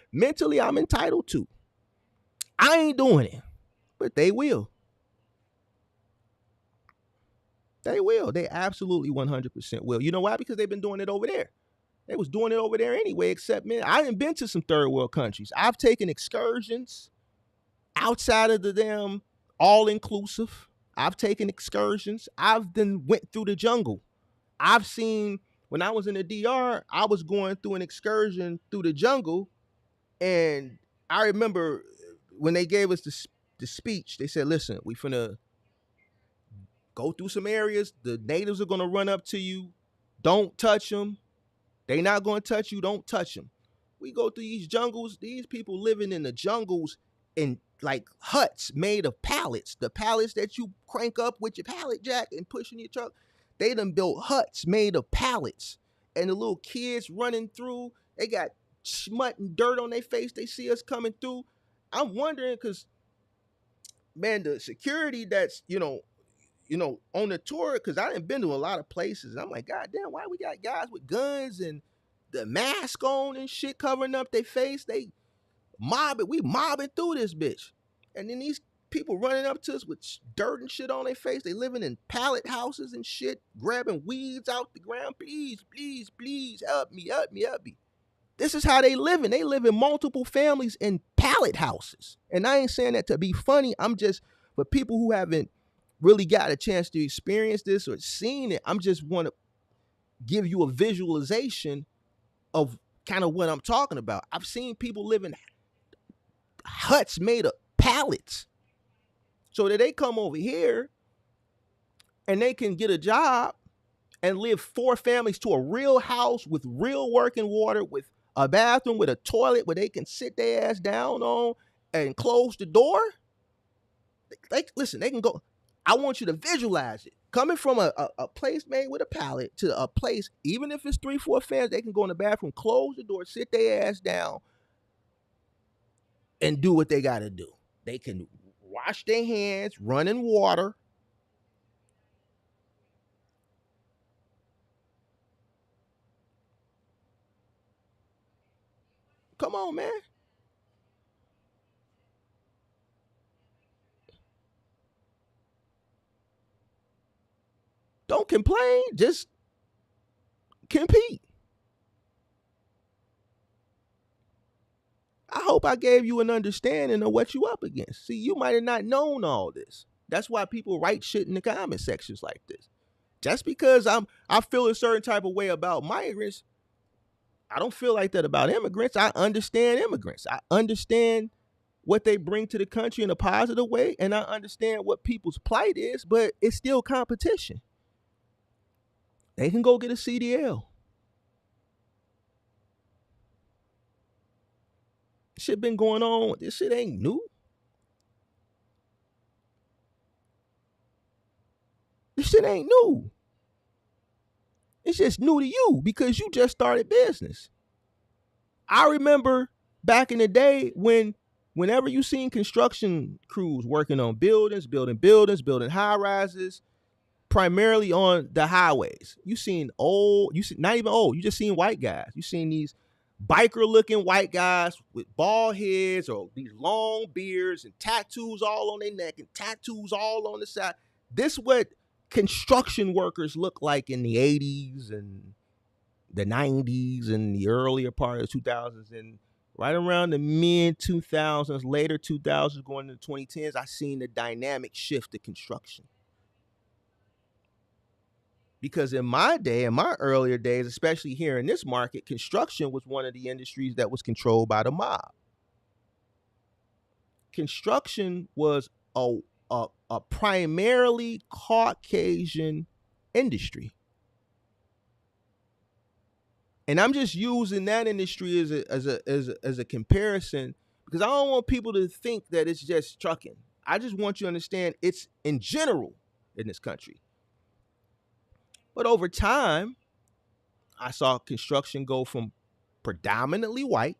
Speaker 3: entitled to. I ain't doing it, but they will. They will. They absolutely 100% will. You know why? Because they've been doing it over there. They was doing it over there anyway, except, man, I done been to some third world countries. I've taken excursions outside of the damn all-inclusive. I've taken excursions. I've then went through the jungle. I've seen, when I was in the DR, I was going through an excursion through the jungle, and I remember when they gave us the speech, they said, listen, we finna go through some areas. The natives are going to run up to you. Don't touch them. They not going to touch you. Don't touch them. We go through these jungles. These people living in the jungles in like huts made of pallets. The pallets that you crank up with your pallet jack and push in your truck. They done built huts made of pallets. And the little kids running through, they got smut and dirt on their face. They see us coming through. I'm wondering because, man, the security that's, on the tour, because I done been to a lot of places. I'm like, God damn, why we got guys with guns and the mask on and shit covering up their face? They we mobbing through this bitch. And then these people running up to us with dirt and shit on their face. They living in pallet houses and shit, grabbing weeds out the ground. Please, please, please, help me, help me, help me. This is how they living. They live in multiple families in pallet houses. And I ain't saying that to be funny. I'm just, for people who haven't really got a chance to experience this or seen it, I'm just want to give you a visualization of kind of what I'm talking about. I've seen people live in huts made of pallets so that they come over here and they can get a job and live 4 families to a real house with real working water, with a bathroom, with a toilet where they can sit their ass down on and close the door. Listen, they can go. I want you to visualize it. Coming from a place made with a pallet to a place, even if it's 3-4 families, they can go in the bathroom, close the door, sit their ass down, and do what they got to do. They can wash their hands, run in water. Come on, man. Don't complain, just compete. I hope I gave you an understanding of what you up against. See, you might have not known all this. That's why people write shit in the comment sections like this. Just because I feel a certain type of way about migrants, I don't feel like that about immigrants. I understand immigrants. I understand what they bring to the country in a positive way, and I understand what people's plight is, but it's still competition. They can go get a CDL. Shit been going on. This shit ain't new. This shit ain't new. It's just new to you because you just started business. I remember back in the day whenever you seen construction crews working on building high rises, primarily on the highways. You seen not even old, you just seen white guys. You seen these biker looking white guys with bald heads or these long beards and tattoos all on their neck and tattoos all on the side. This is what construction workers look like in the 80s and the 90s and the earlier part of the 2000s, and right around the mid 2000s, later 2000s, going into 2010s, I seen the dynamic shift to construction. Because in my day, in my earlier days, especially here in this market, construction was one of the industries that was controlled by the mob. Construction was a primarily Caucasian industry. And I'm just using that industry as a comparison because I don't want people to think that it's just trucking. I just want you to understand it's in general in this country. But over time, I saw construction go from predominantly white.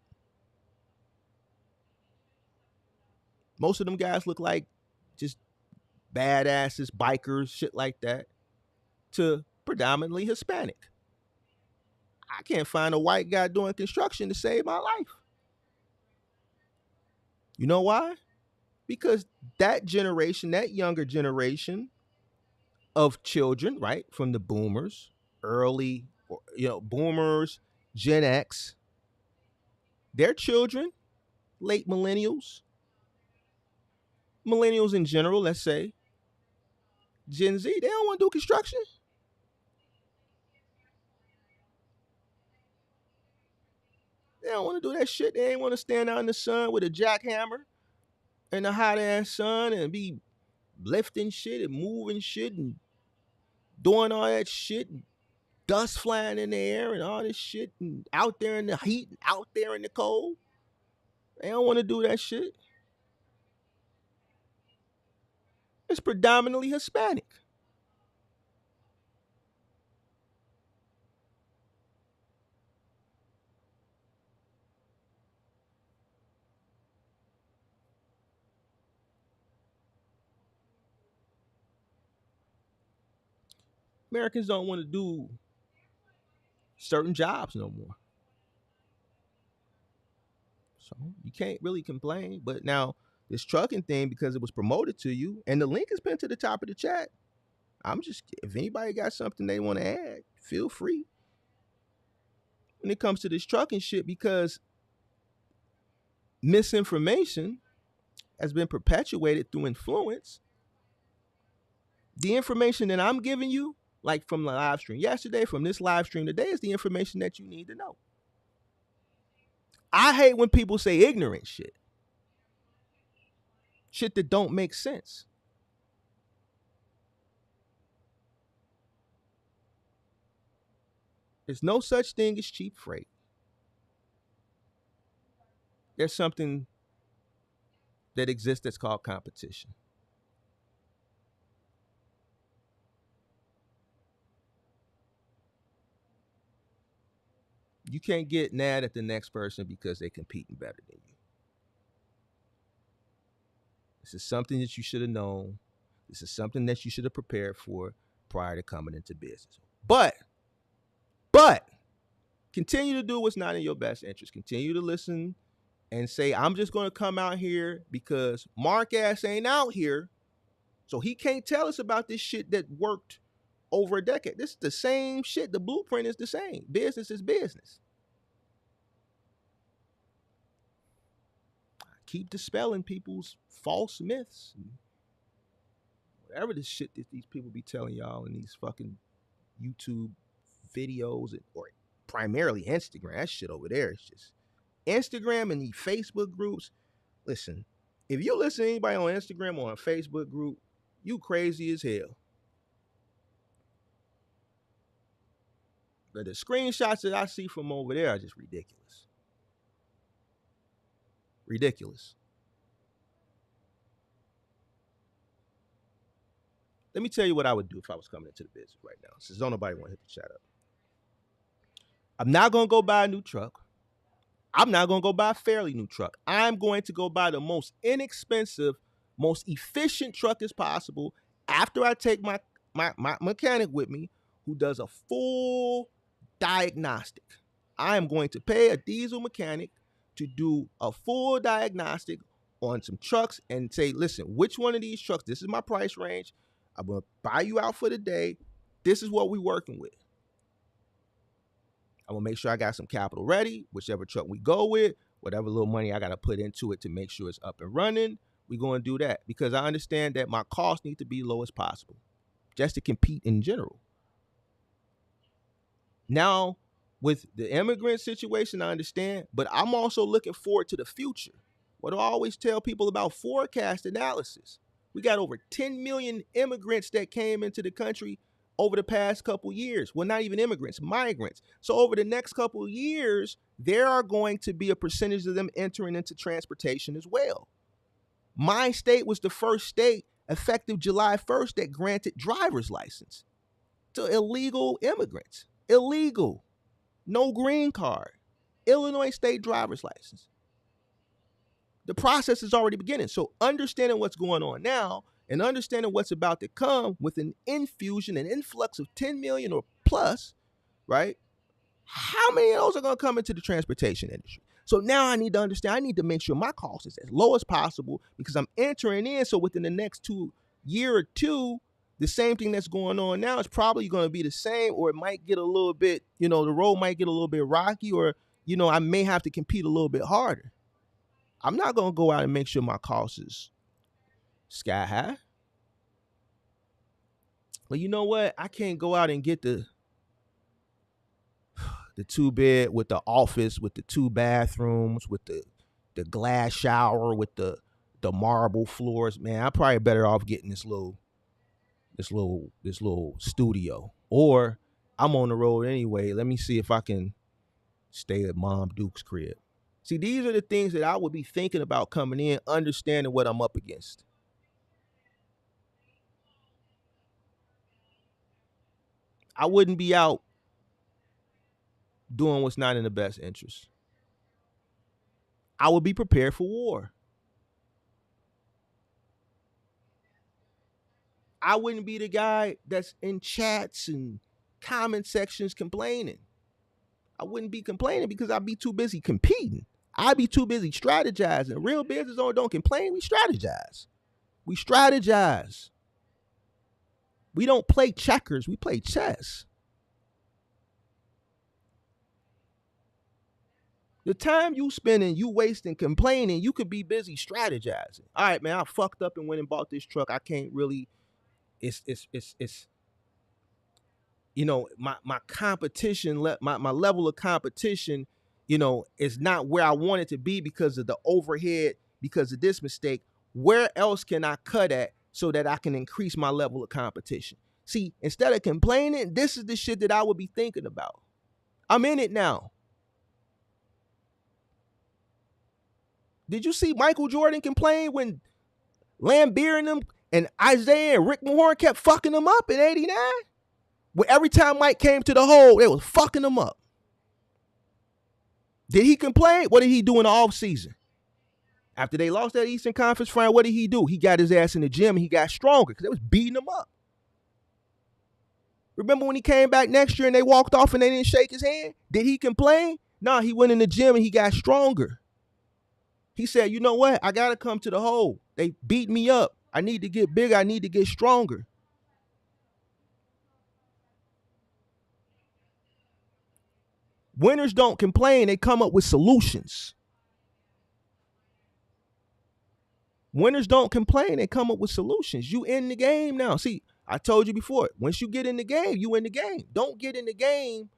Speaker 3: Most of them guys look like just badasses, bikers, shit like that, to predominantly Hispanic. I can't find a white guy doing construction to save my life. You know why? Because that generation, that younger generation of children, right, from the boomers, boomers, Gen X, their children, late millennials in general, let's say, Gen Z, they don't want to do construction. They don't want to do that shit. They ain't want to stand out in the sun with a jackhammer in the hot ass sun and be lifting shit and moving shit and doing all that shit and dust flying in the air and all this shit and out there in the heat and out there in the cold. They don't want to do that shit. It's predominantly Hispanic. Americans don't want to do certain jobs no more. So you can't really complain. But now this trucking thing, because it was promoted to you, and the link is pinned to the top of the chat. If anybody got something they want to add, feel free. When it comes to this trucking shit, because misinformation has been perpetuated through influence. The information that I'm giving you, like from the live stream yesterday, from this live stream today, is the information that you need to know. I hate when people say ignorant shit. Shit that don't make sense. There's no such thing as cheap freight. There's something that exists that's called competition. You can't get mad at the next person because they're competing better than you. This is something that you should have known. This is something that you should have prepared for prior to coming into business. But continue to do what's not in your best interest. Continue to listen and say, I'm just going to come out here because Mark ass ain't out here. So he can't tell us about this shit that worked over a decade. This is the same shit. The blueprint is the same. Business is business. Keep dispelling people's false myths. Whatever the shit that these people be telling y'all in these fucking YouTube videos or primarily Instagram. That shit over there is just Instagram and the Facebook groups. Listen, if you listen to anybody on Instagram or on a Facebook group, you crazy as hell. But the screenshots that I see from over there are just ridiculous. Ridiculous. Let me tell you what I would do if I was coming into the business right now, since don't nobody want to hit the chat up. I'm not going to go buy a new truck. I'm not going to go buy a fairly new truck. I'm going to go buy the most inexpensive, most efficient truck as possible after I take my mechanic with me who does a full diagnostic. I am going to pay a diesel mechanic to do a full diagnostic on some trucks and say, listen, which one of these trucks, this is my price range. I'm going to buy you out for the day. This is what we're working with. I'm going to make sure I got some capital ready, whichever truck we go with, whatever little money I got to put into it to make sure it's up and running. We're going to do that because I understand that my costs need to be low as possible just to compete in general. Now, with the immigrant situation, I understand, but I'm also looking forward to the future. What do I always tell people about forecast analysis? We got over 10 million immigrants that came into the country over the past couple years. Well, not even immigrants, migrants. So over the next couple of years, there are going to be a percentage of them entering into transportation as well. My state was the first state effective July 1st that granted driver's license to illegal immigrants. Illegal. No green card. Illinois state driver's license. The process is already beginning. So understanding what's going on now and understanding what's about to come with an infusion, an influx of 10 million or plus, right? How many of those are going to come into the transportation industry? So now I need to understand, I need to make sure my cost is as low as possible because I'm entering in. So within the next year or two, the same thing that's going on now is probably going to be the same, or it might get a little bit, the road might get a little bit rocky, or, I may have to compete a little bit harder. I'm not going to go out and make sure my cost is sky high. But you know what? I can't go out and get the 2-bed with the office, with the 2 bathrooms, with the glass shower, with the marble floors. Man, I'm probably better off getting this little studio. Or I'm on the road anyway. Let me see if I can stay at Mom Duke's crib. See, these are the things that I would be thinking about coming in, understanding what I'm up against. I wouldn't be out doing what's not in the best interest. I would be prepared for war. I wouldn't be the guy that's in chats and comment sections complaining. I wouldn't be complaining because I'd be too busy competing. I'd be too busy strategizing. Real business owners don't complain. We strategize. We strategize. We don't play checkers. We play chess. The time you spending, you wasting complaining, you could be busy strategizing. All right, man, I fucked up and went and bought this truck. I can't really, it's my competition, my level of competition, is not where I want it to be because of the overhead, because of this mistake. Where else can I cut at so that I can increase my level of competition? See, instead of complaining, this is the shit that I would be thinking about. I'm in it now. Did you see Michael Jordan complain when Lambeer and them and Isaiah and Rick Mahorn kept fucking him up in 89? Well, every time Mike came to the hole, they was fucking him up. Did he complain? What did he do in the offseason? After they lost that Eastern Conference final, what did he do? He got his ass in the gym and he got stronger because they was beating him up. Remember when he came back next year and they walked off and they didn't shake his hand? Did he complain? No, he went in the gym and he got stronger. He said, you know what? I got to come to the hole. They beat me up. I need to get bigger. I need to get stronger. Winners don't complain. They come up with solutions. Winners don't complain and come up with solutions. You in the game now. See, I told you before, once you get in the game, you in the game. Don't get in the game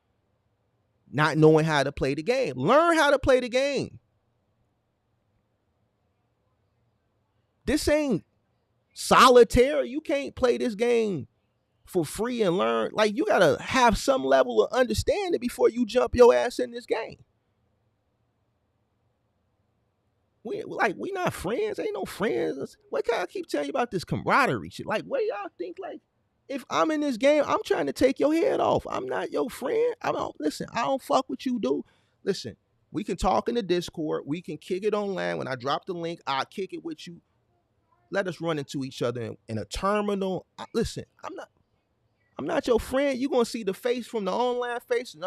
Speaker 3: not knowing how to play the game. Learn how to play the game. This ain't solitaire. You can't play this game for free and learn. Like, you gotta have some level of understanding before you jump your ass in this game. We not friends. Ain't no friends. What can I keep telling you about this camaraderie shit? Like, what do y'all think? Like, if I'm in this game, I'm trying to take your head off. I'm not your friend. I don't fuck with you, dude. Listen, we can talk in the Discord. We can kick it online. When I drop the link, I'll kick it with you. Let us run into each other in a terminal. Listen, I'm not your friend. You're gonna see the face from the online face, and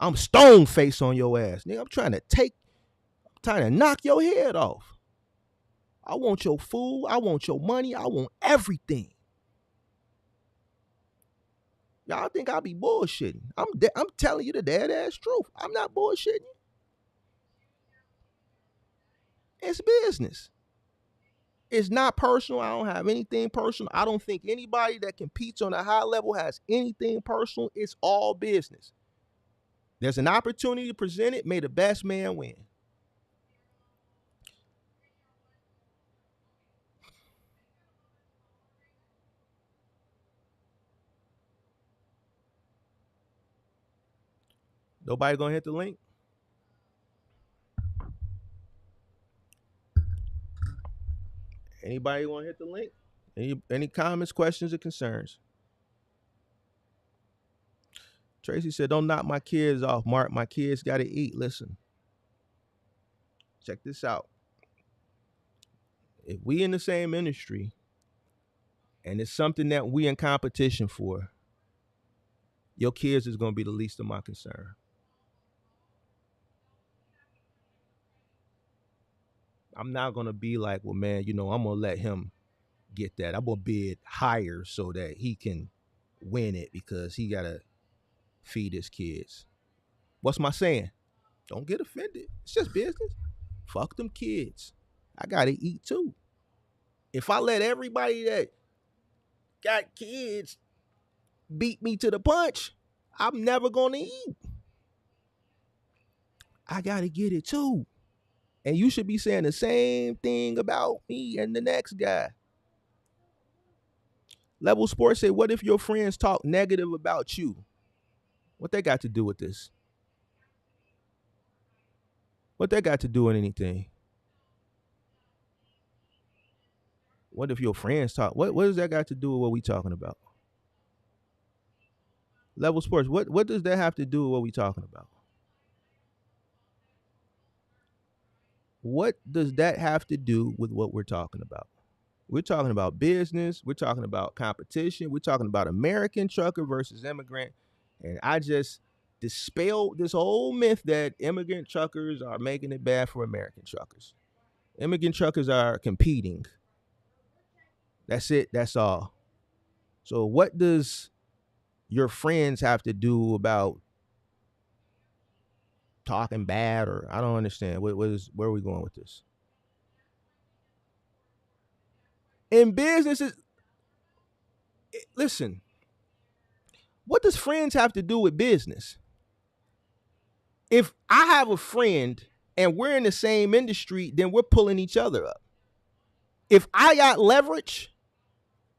Speaker 3: I'm stone face on your ass. Nigga, I'm trying to knock your head off. I want your food. I want your money. I want everything. Y'all think I be bullshitting. I'm telling you the dead ass truth. I'm not bullshitting. It's business. It's not personal. I don't have anything personal. I don't think anybody that competes on a high level has anything personal. It's all business. There's an opportunity presented. May the best man win. Nobody gonna hit the link? Anybody want to hit the link? Any comments, questions, or concerns? Tracy said, don't knock my kids off, Mark. My kids got to eat. Listen. Check this out. If we in the same industry and it's something that we in competition for, your kids is going to be the least of my concern. I'm not going to be like, well, man, I'm going to let him get that. I'm going to bid higher so that he can win it because he got to feed his kids. What's my saying? Don't get offended. It's just business. Fuck them kids. I got to eat too. If I let everybody that got kids beat me to the punch, I'm never going to eat. I got to get it too. And you should be saying the same thing about me and the next guy. Level Sports say, what if your friends talk negative about you? What they got to do with this? What they got to do with anything? What if your friends talk? What does that got to do with what we talking about? Level Sports, what does that have to do with what we talking about? What does that have to do with what we're talking about? We're talking about business. We're talking about competition. We're talking about American trucker versus immigrant. And I just dispelled this whole myth that immigrant truckers are making it bad for American truckers. Immigrant truckers are competing. That's it. That's all. So what does your friends have to do about talking bad? Or I don't understand. Where are we going with this? In businesses, listen, what does friends have to do with business? If I have a friend and we're in the same industry, then we're pulling each other up. If I got leverage,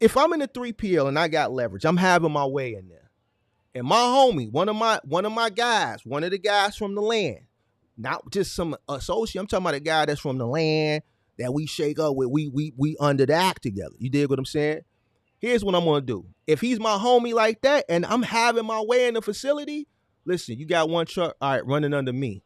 Speaker 3: if I'm in the 3PL and I got leverage, I'm having my way in there. And my homie, one of my guys, one of the guys from the land, not just some associate, I'm talking about a guy that's from the land that we shake up with, we under the act together. You dig what I'm saying? Here's what I'm gonna do. If he's my homie like that and I'm having my way in the facility, listen, you got one truck, all right, running under me.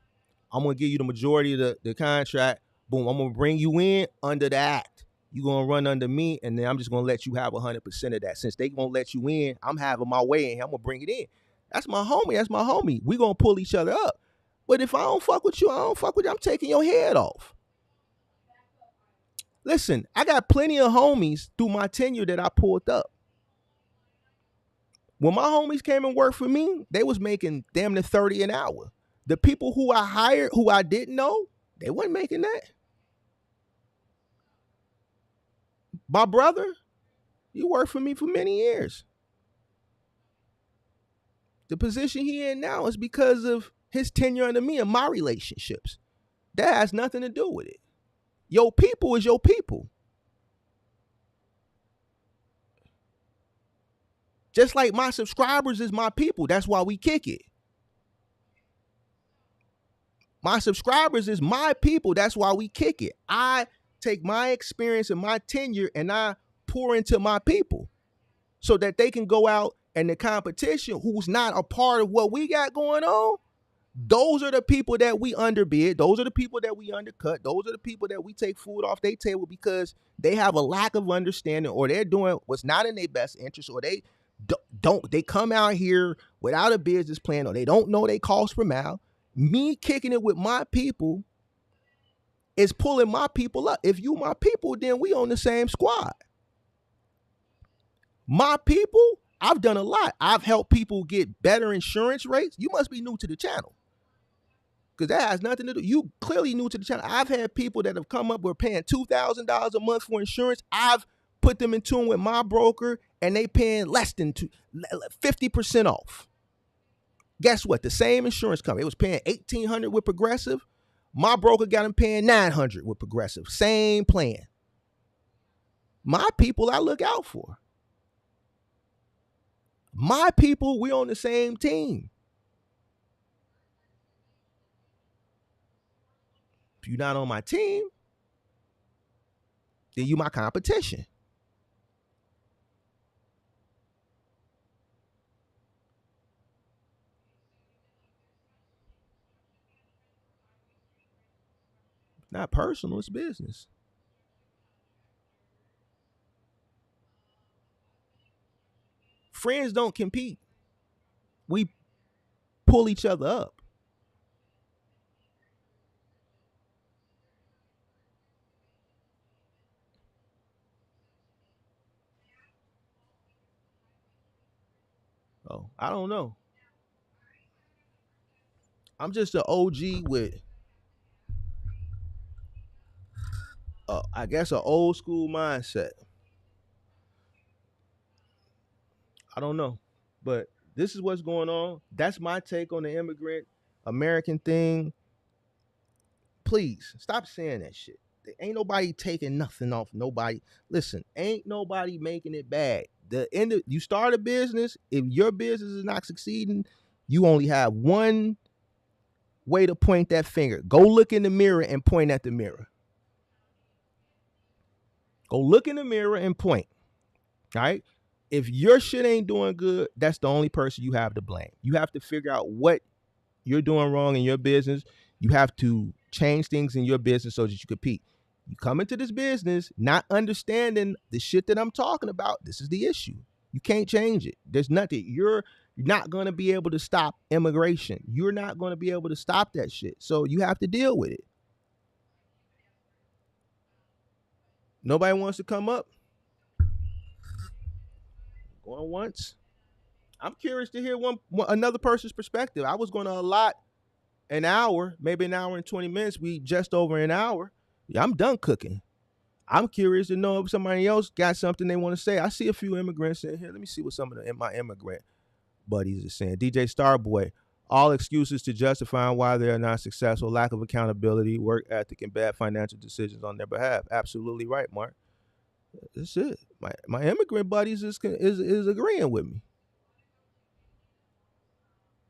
Speaker 3: I'm gonna give you the majority of the contract. Boom, I'm gonna bring you in under the act. You're gonna run under me, and then I'm just gonna let you have 100% of that. Since they won't let you in, I'm having my way in. I'm gonna bring it in. That's my homie. That's my homie. We gonna pull each other up. But if I don't fuck with you, I don't fuck with you. I'm taking your head off. Listen, I got plenty of homies through my tenure that I pulled up. When my homies came and worked for me, they was making damn near 30 an hour. The people who I hired, who I didn't know, they weren't making that. My brother, he worked for me for many years. The position he in now is because of his tenure under me and my relationships. That has nothing to do with it. Your people is your people. Just like my subscribers is my people. That's why we kick it. My subscribers is my people. That's why we kick it. I take my experience and my tenure and I pour into my people so that they can go out and the competition who's not a part of what we got going on, those are the people that we underbid. Those are the people that we undercut. Those are the people that we take food off their table because they have a lack of understanding or they're doing what's not in their best interest or they they come out here without a business plan or they don't know they cost per mile. Me kicking it with my people is pulling my people up. If you my people, then we on the same squad. My people, I've done a lot. I've helped people get better insurance rates. You must be new to the channel because that has nothing to do. You clearly new to the channel. I've had people that have come up with paying $2,000 a month for insurance. I've put them in tune with my broker and they paying less than 50% off. Guess what? The same insurance company, it was paying $1,800 with Progressive. My broker got them paying $900 with Progressive. Same plan. My people I look out for. My people, we on the same team. If you're not on my team, then you my competition. Not personal, it's business. Friends don't compete. We pull each other up. Oh, I don't know. I'm just an OG with, I guess, an old school mindset. I don't know. But this is what's going on. That's my take on the immigrant American thing. Please stop saying that shit. There ain't nobody taking nothing off nobody. Listen, ain't nobody making it bad. The end of, you start a business, if your business is not succeeding, you only have one way to point that finger. Go look in the mirror and point at the mirror. Go look in the mirror and point. All right? If your shit ain't doing good, that's the only person you have to blame. You have to figure out what you're doing wrong in your business. You have to change things in your business so that you compete. You come into this business not understanding the shit that I'm talking about. This is the issue. You can't change it. There's nothing. You're not going to be able to stop immigration. You're not going to be able to stop that shit. So you have to deal with it. Nobody wants to come up. Going once. I'm curious to hear another person's perspective. I was going to allot an hour, maybe an hour and 20 minutes. We just over an hour. Yeah, I'm done cooking. I'm curious to know if somebody else got something they want to say. I see a few immigrants in here. Let me see what some of my immigrant buddies are saying. DJ Starboy, all excuses to justifying why they are not successful, lack of accountability, work ethic, and bad financial decisions on their behalf. Absolutely right, Mark. That's it. My immigrant buddies is agreeing with me.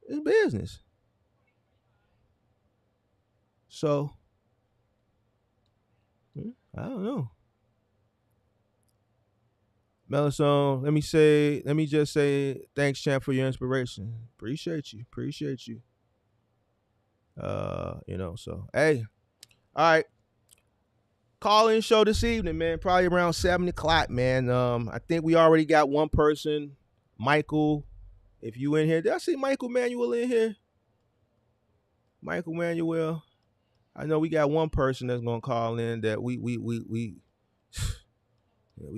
Speaker 3: It's business. So, I don't know. Melisone, let me just say thanks, champ, for your inspiration. Appreciate you. So hey. All right. Call-in show this evening, man. Probably around 7 o'clock, man. I think we already got one person. Michael, if you in here. Did I see Michael Manuel in here? Michael Manuel. I know we got one person that's gonna call in that we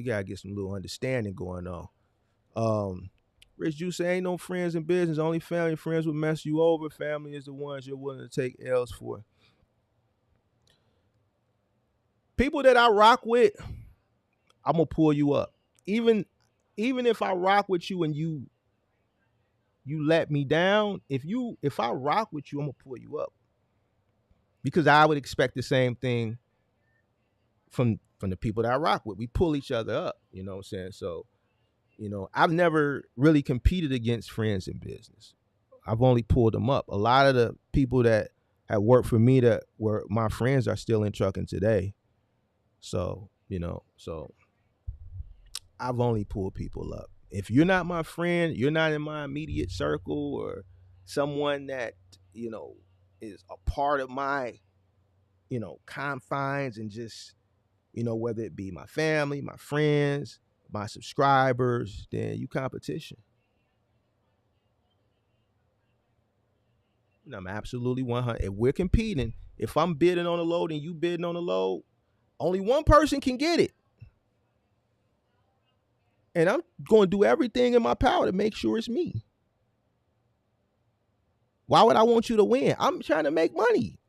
Speaker 3: gotta get some little understanding going on. Rich Juice ain't no friends in business, only family. Friends will mess you over. Family is the ones you're willing to take L's for. People that I rock with, I'm gonna pull you up. Even if I rock with you and you let me down, if I rock with you, I'm gonna pull you up. Because I would expect the same thing from the people that I rock with. We pull each other up, you know what I'm saying? So, I've never really competed against friends in business. I've only pulled them up. A lot of the people that have worked for me that were my friends are still in trucking today. So, so I've only pulled people up. If you're not my friend, you're not in my immediate circle or someone that, is a part of my, confines and just, whether it be my family, my friends, my subscribers, then you competition. And I'm absolutely 100. If we're competing, if I'm bidding on a load and you bidding on a load, only one person can get it. And I'm going to do everything in my power to make sure it's me. Why would I want you to win? I'm trying to make money.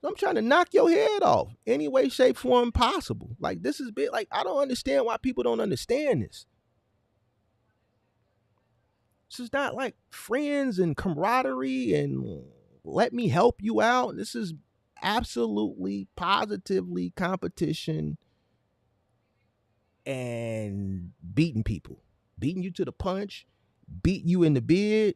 Speaker 3: I'm trying to knock your head off any way, shape, form possible. Like, this is big. Like, I don't understand why people don't understand this. This is not like friends and camaraderie and let me help you out. This is absolutely, positively competition and beating people, beating you to the punch, beating you in the bid,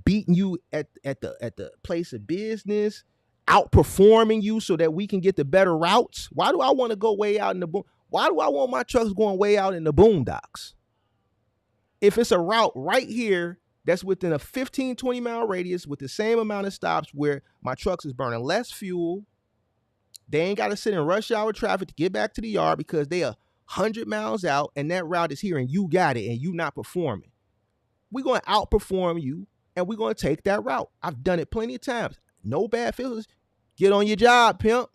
Speaker 3: beating you at the place of business, outperforming you so that we can get the better routes. Why do I want to go way out in the boom? Why do I want my trucks going way out in the boondocks? If it's a route right here that's within a 15, 20-mile radius with the same amount of stops where my trucks is burning less fuel, they ain't got to sit in rush hour traffic to get back to the yard because they are 100 miles out and that route is here and you got it and you not performing. We're going to outperform you and we're going to take that route. I've done it plenty of times. No bad feelings. Get on your job, pimp.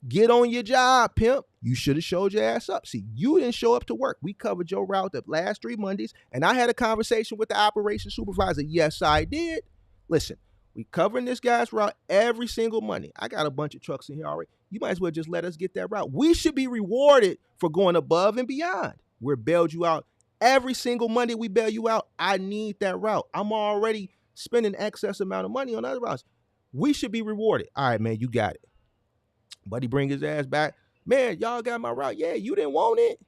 Speaker 3: Get on your job, pimp. You should have showed your ass up. See, you didn't show up to work. We covered your route the last 3 Mondays, and I had a conversation with the operations supervisor. Yes, I did. Listen, we covering this guy's route every single Monday. I got a bunch of trucks in here already. You might as well just let us get that route. We should be rewarded for going above and beyond. We're bailed you out. Every single Monday we bail you out. I need that route. I'm already spending excess amount of money on other routes. We should be rewarded. All right, man, you got it. Buddy bring his ass back. Man, y'all got my route. Yeah, you didn't want it.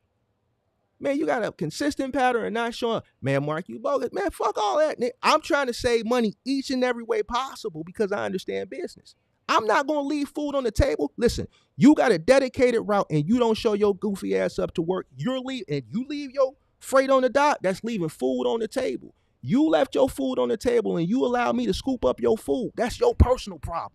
Speaker 3: Man, you got a consistent pattern and not showing. Man, Mark, you bogus. Man, fuck all that. I'm trying to save money each and every way possible because I understand business. I'm not going to leave food on the table. Listen, you got a dedicated route and you don't show your goofy ass up to work. You're leaving, and you leave your freight on the dock, that's leaving food on the table. You left your food on the table and you allow me to scoop up your food. That's your personal problem.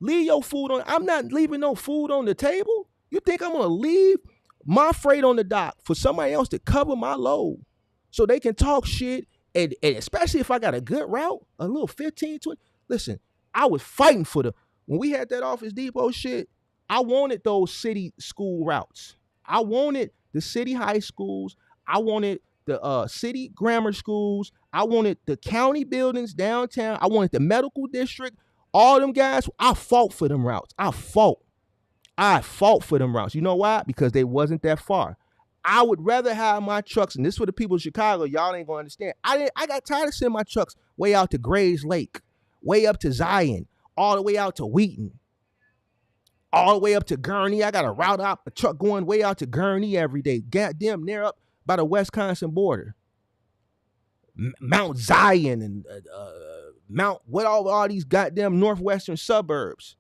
Speaker 3: Leave your food on. I'm not leaving no food on the table. You think I'm going to leave my freight on the dock for somebody else to cover my load so they can talk shit? And especially if I got a good route, a little 15, 20. Listen, I was fighting for when we had that Office Depot shit, I wanted those city school routes. I wanted the city high schools. I wanted the city grammar schools. I wanted the county buildings downtown. I wanted the medical district. All them guys, I fought for them routes. I fought for them routes. You know why? Because they wasn't that far. I would rather have my trucks, and this is for the people of Chicago, y'all ain't gonna understand. I got tired of sending my trucks way out to Grays Lake, way up to Zion, all the way out to Wheaton, all the way up to Gurney. I got a route out, a truck going way out to Gurney every day. Goddamn, near up by the Wisconsin border. Mount Zion and Mount, what all these goddamn northwestern suburbs.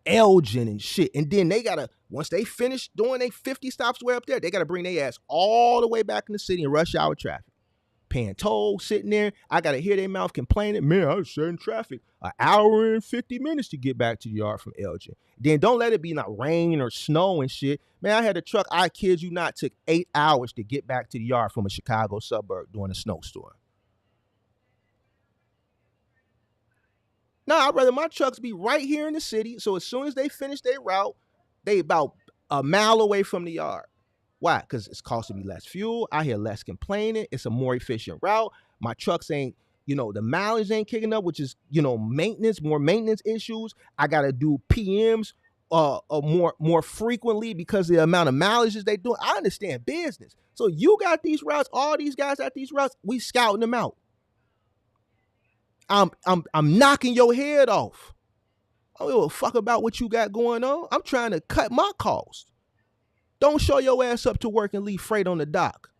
Speaker 3: Elgin and shit. And then they gotta, once they finish doing their 50 stops way up there, they gotta bring their ass all the way back in the city in rush hour traffic. Paying toll, sitting there. I gotta hear their mouth complaining, man, I was sitting in traffic an hour and 50 minutes to get back to the yard from Elgin. Then don't let it be not rain or snow and shit. Man, I had a truck, I kid you not, took 8 hours to get back to the yard from a Chicago suburb during a snowstorm. No, I'd rather my trucks be right here in the city. So as soon as they finish their route, they about a mile away from the yard. Why? Because it's costing me less fuel. I hear less complaining. It's a more efficient route. My trucks ain't the mileage ain't kicking up, which is maintenance, more maintenance issues. I gotta do PMs more frequently because of the amount of mileages they do. I understand business. So you got these routes, all these guys got these routes, we scouting them out. I'm knocking your head off. I don't give a fuck about what you got going on. I'm trying to cut my costs. Don't show your ass up to work and leave freight on the dock.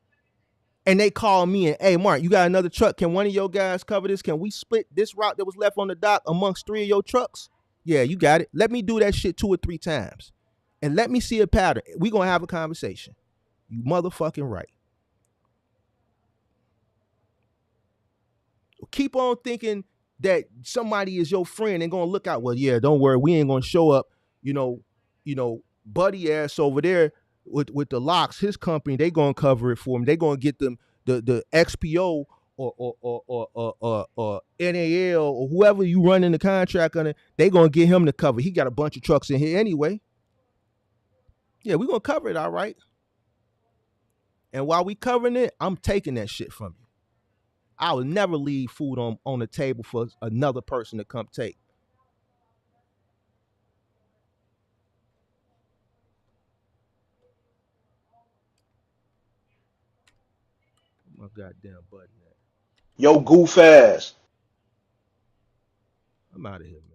Speaker 3: And they call me and, hey, Mark, you got another truck. Can one of your guys cover this? Can we split this route that was left on the dock amongst 3 of your trucks? Yeah, you got it. Let me do that shit 2 or 3 times. And let me see a pattern. We gonna have a conversation. You motherfucking right. Keep on thinking that somebody is your friend and gonna look out. Well, yeah, don't worry, we ain't gonna show up. Buddy ass over there with the locks, his company, they gonna cover it for him. They gonna get them the XPO or NAL or whoever you running the contract on it. They gonna get him to cover. He got a bunch of trucks in here anyway. Yeah, we gonna cover it, all right. And while we covering it, I'm taking that shit from you. I will never leave food on the table for another person to come take. My goddamn button.
Speaker 4: Yo, goof ass.
Speaker 3: I'm out of here, man.